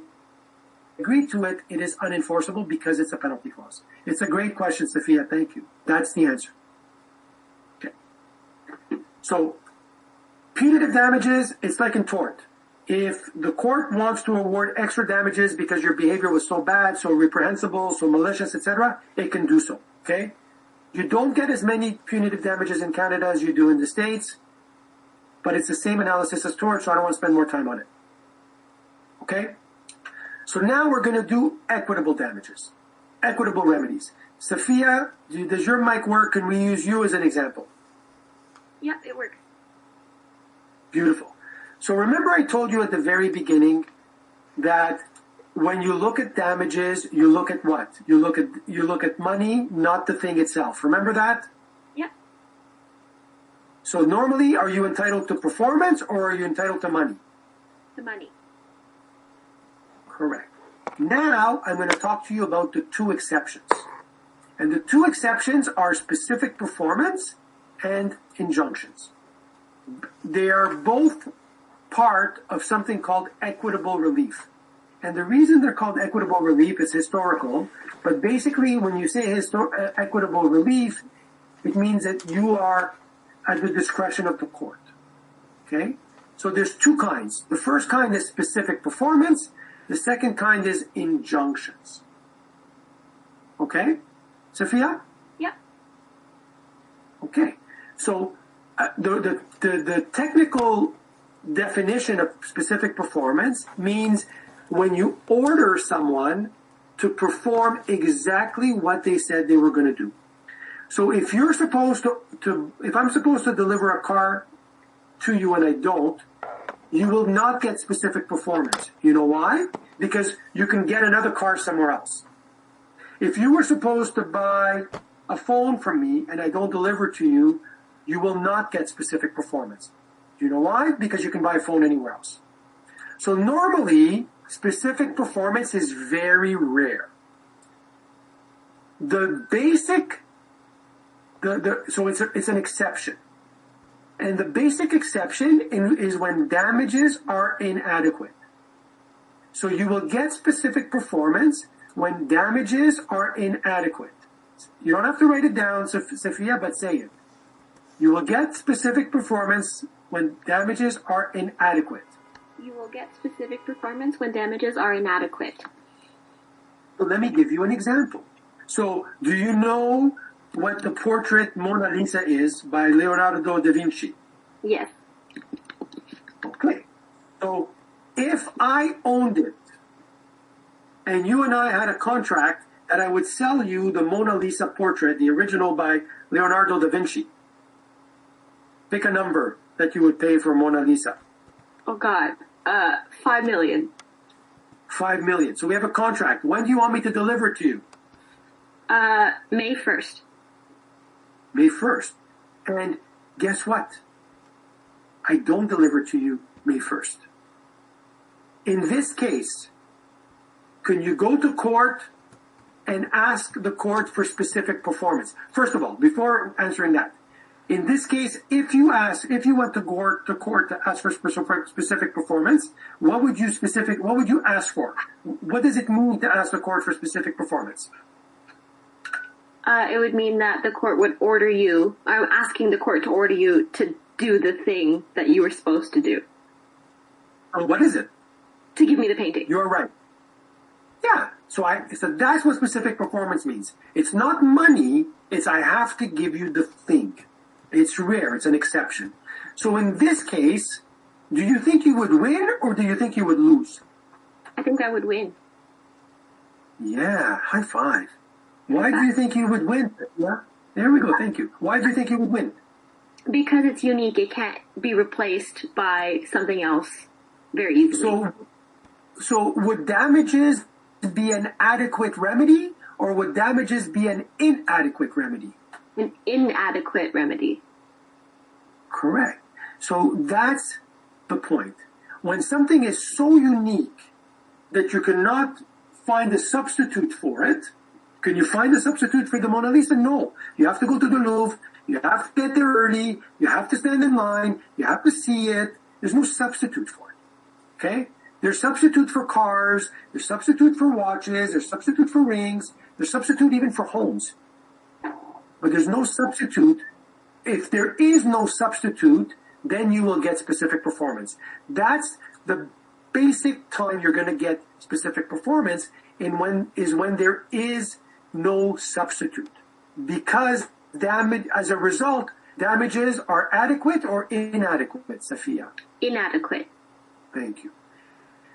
agreed to it, it is unenforceable because it's a penalty clause. It's a great question, Sophia. Thank you. That's the answer. Okay. So, punitive damages, it's like in tort. If the court wants to award extra damages because your behavior was so bad, so reprehensible, so malicious, etc., it can do so. Okay? You don't get as many punitive damages in Canada as you do in the States, but it's the same analysis as tort, so I don't want to spend more time on it. Okay? So now we're going to do equitable damages, equitable remedies. Sophia, does your mic work? Can we use you as an example? Yeah, it works. Beautiful. So remember I told you at the very beginning that when you look at damages, you look at what? You look at money, not the thing itself. Remember that? Yeah. So normally, are you entitled to performance or are you entitled to money? The money. Correct. Now I'm going to talk to you about the two exceptions. And the two exceptions are specific performance and injunctions. they are both part of something called equitable relief. And the reason they're called equitable relief is historical, but basically when you say equitable relief, it means that you are at the discretion of the court. Okay? So there's two kinds. The first kind is specific performance. The second kind is injunctions. Okay? Sophia? Yep. Okay. So the technical definition of specific performance means when you order someone to perform exactly what they said they were going to do. So if you're supposed if I'm supposed to deliver a car to you and I don't, you will not get specific performance. You know why? Because you can get another car somewhere else. If you were supposed to buy a phone from me and I don't deliver to you, you will not get specific performance. Do you know why? Because you can buy a phone anywhere else. So normally, specific performance is very rare. The basic, so it's an exception. And the basic exception is when damages are inadequate. So you will get specific performance when damages are inadequate. You don't have to write it down, Sophia, but say it. You will get specific performance when damages are inadequate. You will get specific performance when damages are inadequate. So let me give you an example. So do you know what the portrait Mona Lisa is by Leonardo da Vinci? Yes. Okay. So if I owned it and you and I had a contract that I would sell you the Mona Lisa portrait, the original by Leonardo da Vinci, pick a number that you would pay for Mona Lisa. Oh God. 5 million. 5 million. So we have a contract. When do you want me to deliver it to you? May 1st. May 1st. And guess what? I don't deliver to you May 1st. In this case, can you go to court and ask the court for specific performance? First of all, before answering that, in this case, if you went to court to ask for specific performance, what would you ask for? What does it mean to ask the court for specific performance? It would mean that the court would order you, I'm asking the court to order you to do the thing that you were supposed to do. What is it? To give me the painting. You're right. Yeah. So that's what specific performance means. It's not money, it's I have to give you the thing. It's rare, it's an exception. So in this case, do you think you would win or do you think you would lose? I think I would win. Yeah, high five. Why do you think you would win? Yeah, there we go, thank you. Why do you think you would win? Because it's unique, it can't be replaced by something else very easily. So would damages be an adequate remedy or would damages be an inadequate remedy? An inadequate remedy. Correct. So that's the point. When something is so unique that you cannot find a substitute for it, can you find a substitute for the Mona Lisa? No. You have to go to the Louvre. You have to get there early. You have to stand in line. You have to see it. There's no substitute for it. Okay? There's substitute for cars. There's substitute for watches. There's substitute for rings. There's substitute even for homes. But there's no substitute. If there is no substitute, then you will get specific performance. That's the basic time you're going to get specific performance when there is no substitute. Because as a result, damages are adequate or inadequate, Sophia? Inadequate. Thank you.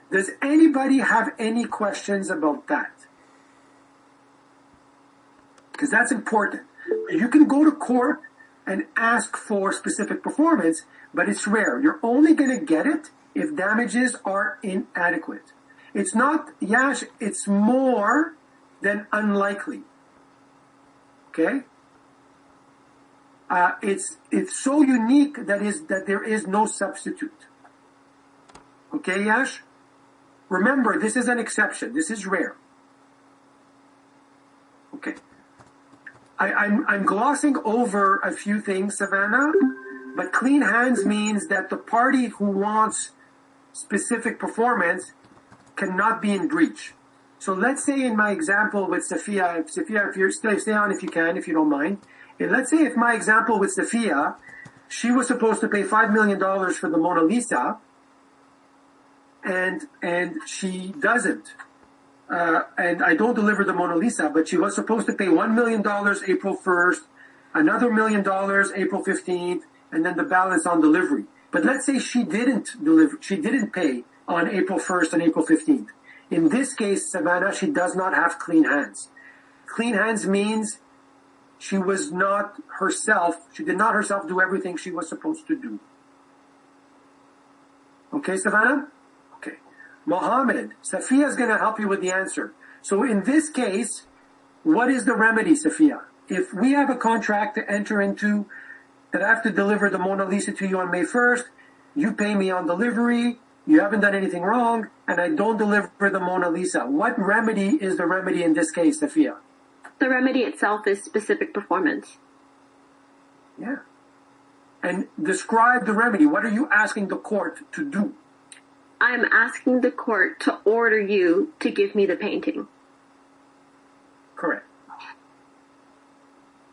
Does anybody have any questions about that? Because that's important. You can go to court and ask for specific performance, but it's rare. You're only going to get it if damages are inadequate. It's not, Yash, it's more than unlikely. Okay? It's so unique that there is no substitute. Okay, Yash? Remember, this is an exception. This is rare. Okay. I'm glossing over a few things, Savannah, But clean hands means that the party who wants specific performance cannot be in breach. So let's say in my example with Sophia, if you're stay on if you can, if you don't mind. And let's say if my example with Sophia, she was supposed to pay $5 million for the Mona Lisa, and she doesn't. And I don't deliver the Mona Lisa, but she was supposed to pay $1 million April 1st, another $1 million April 15th, and then the balance on delivery. But let's say she didn't deliver, she didn't pay on April 1st and April 15th. In this case, Savannah, she does not have clean hands. Clean hands means she was not herself, she did not herself do everything she was supposed to do. Okay, Savannah? Okay. Mohammed, Sophia is going to help you with the answer. So in this case, what is the remedy, Sophia? If we have a contract to enter into that I have to deliver the Mona Lisa to you on May 1st, you pay me on delivery, you haven't done anything wrong, and I don't deliver the Mona Lisa. What remedy is the remedy in this case, Sophia? The remedy itself is specific performance. Yeah. And describe the remedy. What are you asking the court to do? I'm asking the court to order you to give me the painting. Correct.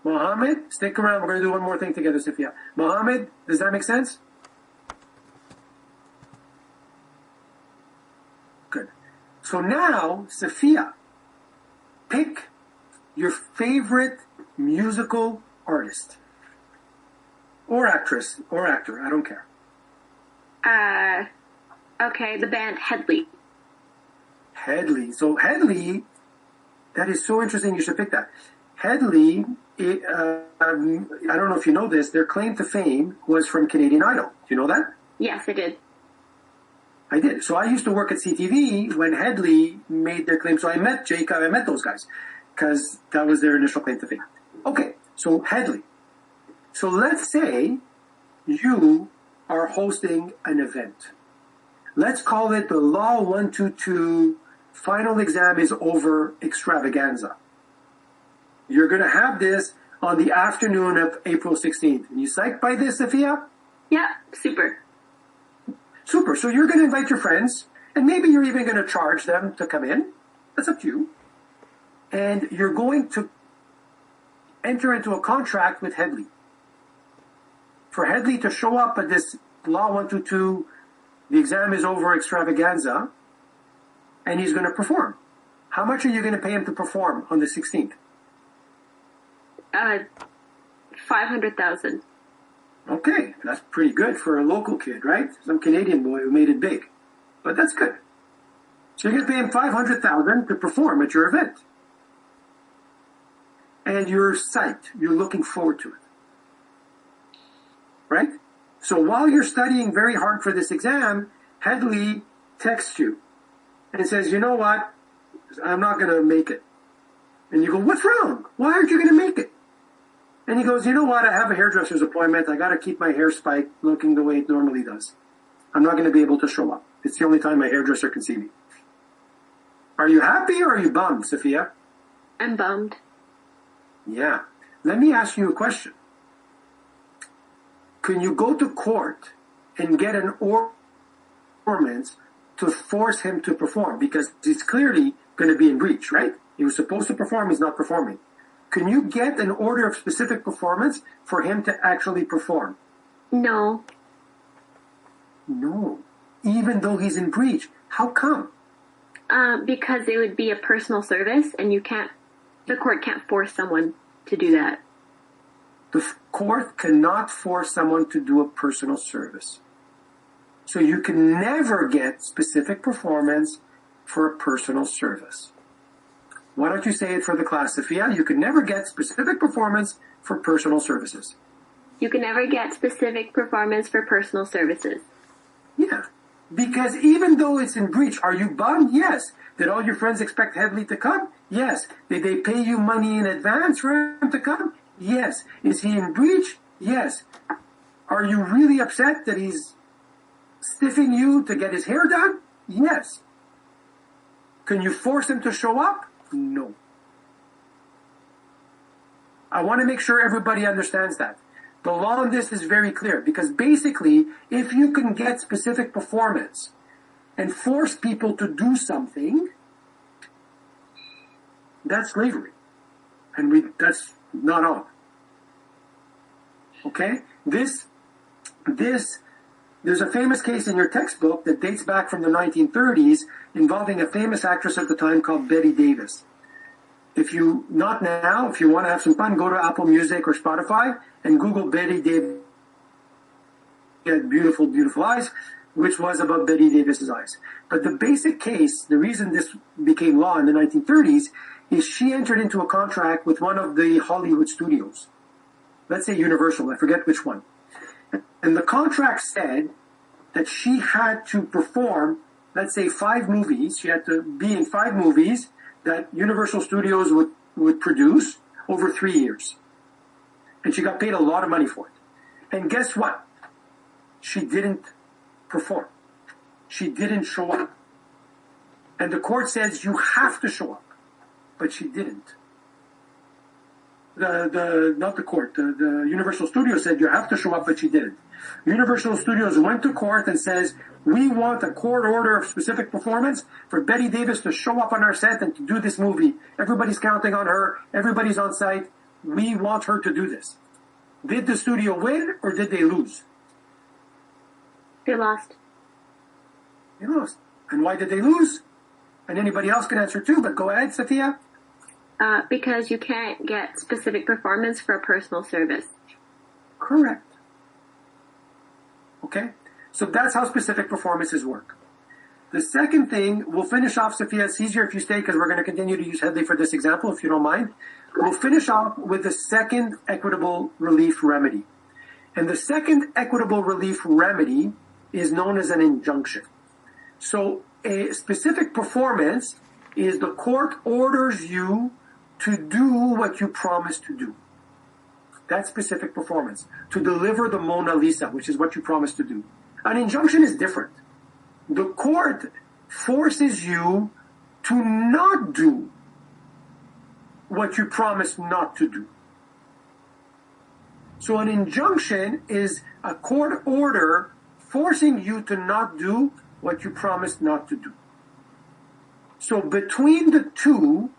Mohammed, stick around. We're going to do one more thing together, Sophia. Mohammed, does that make sense? Good. So now, Sophia, pick your favorite musical artist. Or actress, or actor, I don't care. Okay, the band Headley. Headley. So Headley, that is so interesting, you should pick that. Headley, I don't know if you know this, their claim to fame was from Canadian Idol. Do you know that? Yes, I did. I did. So I used to work at CTV when Headley made their claim. So I met Jacob, I met those guys, because that was their initial claim to fame. Okay, so Headley. So let's say you are hosting an event. Let's call it the Law 122 Final Exam is Over Extravaganza. You're going to have this on the afternoon of April 16th. You psyched by this, Sophia? Yeah, super. Super. So you're going to invite your friends, and maybe you're even going to charge them to come in. That's up to you. And you're going to enter into a contract with Headley. For Headley to show up at this Law 122, the exam is over extravaganza, and he's going to perform. How much are you going to pay him to perform on the 16th? 500,000. Okay, that's pretty good for a local kid, right? Some Canadian boy who made it big. But that's good. So you're going to pay him 500,000 to perform at your event. And you're psyched. You're looking forward to it. Right? So while you're studying very hard for this exam, Headley texts you and says, you know what? I'm not going to make it. And you go, what's wrong? Why aren't you going to make it? And he goes, you know what? I have a hairdresser's appointment. I got to keep my hair spiked looking the way it normally does. I'm not going to be able to show up. It's the only time my hairdresser can see me. Are you happy or are you bummed, Sophia? I'm bummed. Yeah. Let me ask you a question. Can you go to court and get an ordinance to force him to perform? Because he's clearly going to be in breach, right? He was supposed to perform, he's not performing. Can you get an order of specific performance for him to actually perform? No. No. Even though he's in breach. How come? Because it would be a personal service, and the court can't force someone to do that. The court cannot force someone to do a personal service. So you can never get specific performance for a personal service. Why don't you say it for the class, Sophia? You can never get specific performance for personal services. You can never get specific performance for personal services. Yeah. Because even though it's in breach, are you bummed? Yes. Did all your friends expect Headley to come? Yes. Did they pay you money in advance for him to come? Yes. Is he in breach? Yes. Are you really upset that he's stiffing you to get his hair done? Yes. Can you force him to show up? No. I want to make sure everybody understands that. The law on this is very clear because basically, if you can get specific performance and force people to do something, that's slavery. And that's not on. Okay? There's a famous case in your textbook that dates back from the 1930s involving a famous actress at the time called Betty Davis. If you want to have some fun, go to Apple Music or Spotify and Google Betty Davis. She had beautiful, beautiful eyes, which was about Betty Davis's eyes. But the basic case, the reason this became law in the 1930s, is she entered into a contract with one of the Hollywood studios. Let's say Universal, I forget which one. And the contract said that she had to perform, let's say 5 movies. She had to be in 5 movies that Universal Studios would produce over 3 years. And she got paid a lot of money for it. And guess what? She didn't perform. She didn't show up. And the court says you have to show up. But she didn't. Not the court. The Universal Studios said you have to show up, but she didn't. Universal Studios went to court and says, we want a court order of specific performance for Betty Davis to show up on our set and to do this movie. Everybody's counting on her. Everybody's on site. We want her to do this. Did the studio win or did they lose? They lost. They lost. And why did they lose? And anybody else can answer too, but go ahead, Sophia. Because you can't get specific performance for a personal service. Correct. Okay? So that's how specific performances work. The second thing, we'll finish off, Sophia, it's easier if you stay because we're going to continue to use Headley for this example, if you don't mind. We'll finish off with the second equitable relief remedy. And the second equitable relief remedy is known as an injunction. So a specific performance is the court orders you to do what you promised to do. That's specific performance. To deliver the Mona Lisa, which is what you promised to do. An injunction is different. The court forces you to not do what you promised not to do. So an injunction is a court order forcing you to not do what you promised not to do. So between the two,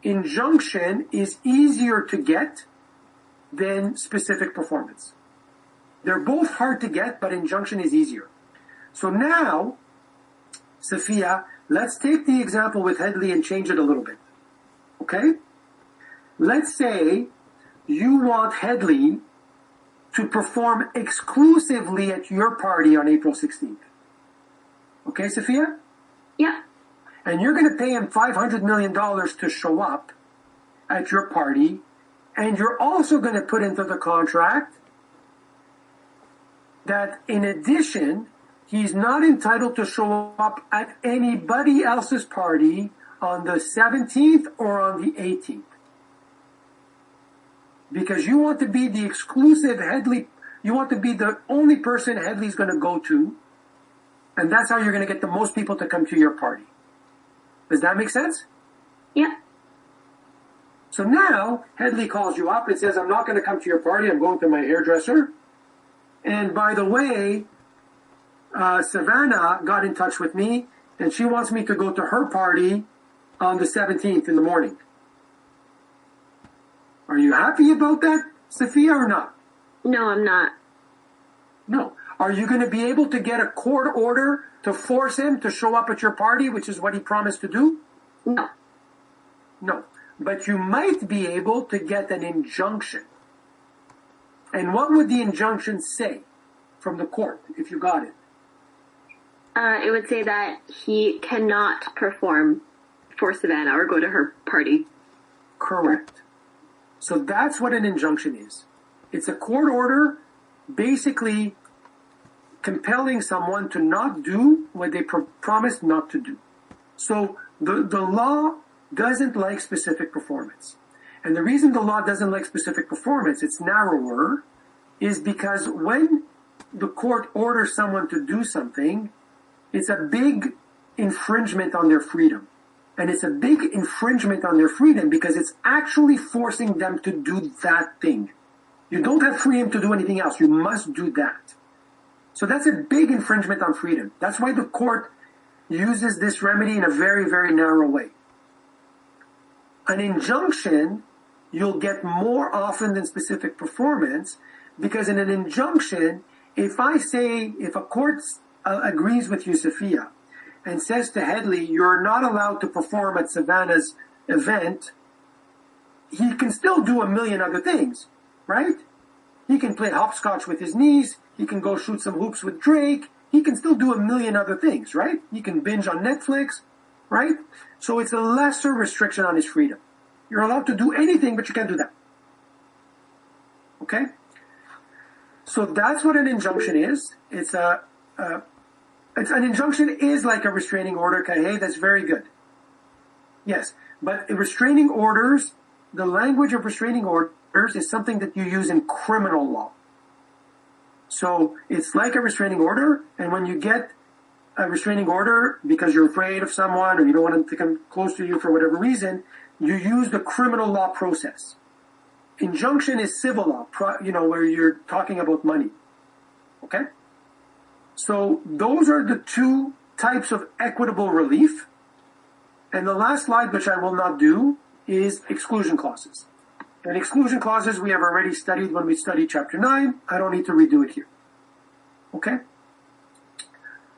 injunction is easier to get than specific performance. They're both hard to get, but injunction is easier. So now, Sophia, let's take the example with Headley and change it a little bit. Okay? Let's say you want Headley to perform exclusively at your party on April 16th. Okay, Sophia? Yeah. And you're going to pay him $500 million to show up at your party, and you're also going to put into the contract that in addition, he's not entitled to show up at anybody else's party on the 17th or on the 18th. Because you want to be the exclusive Headley, you want to be the only person Headley's going to go to, and that's how you're going to get the most people to come to your party. Does that make sense? Yeah. So now, Headley calls you up and says, I'm not going to come to your party, I'm going to my hairdresser. And by the way, Savannah got in touch with me, and she wants me to go to her party on the 17th in the morning. Are you happy about that, Sophia, or not? No, I'm not. No. Are you going to be able to get a court order to force him to show up at your party, which is what he promised to do? No. No. But you might be able to get an injunction. And what would the injunction say from the court if you got it? It would say that he cannot perform for Savannah or go to her party. Correct. So that's what an injunction is. It's a court order basically compelling someone to not do what they promised not to do. So the law doesn't like specific performance. And the reason the law doesn't like specific performance, it's narrower, is because when the court orders someone to do something, it's a big infringement on their freedom. And it's a big infringement on their freedom because it's actually forcing them to do that thing. You don't have freedom to do anything else. You must do that. So that's a big infringement on freedom. That's why the court uses this remedy in a very, very narrow way. An injunction, you'll get more often than specific performance, because in an injunction, if a court agrees with you, Sophia, and says to Headley, you're not allowed to perform at Savannah's event, he can still do a million other things, right? He can play hopscotch with his niece, he can go shoot some hoops with Drake, he can still do a million other things, right? He can binge on Netflix, right? So it's a lesser restriction on his freedom. You're allowed to do anything, but you can't do that. Okay? So that's what an injunction is. An injunction is like a restraining order. Okay, hey, that's very good. Yes, but restraining orders, the language of restraining orders is something that you use in criminal law. So it's like a restraining order, and when you get a restraining order because you're afraid of someone or you don't want them to come close to you for whatever reason, you use the criminal law process. Injunction is civil law, where you're talking about money. Okay? So those are the two types of equitable relief. And the last slide, which I will not do, is exclusion clauses. And exclusion clauses we have already studied when we studied Chapter 9. I don't need to redo it here. Okay?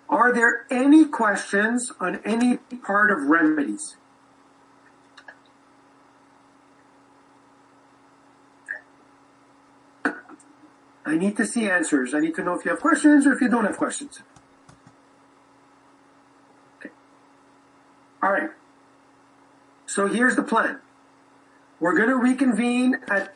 Are there any questions on any part of remedies? I need to see answers. I need to know if you have questions or if you don't have questions. Okay. All right. So here's the plan. We're going to reconvene at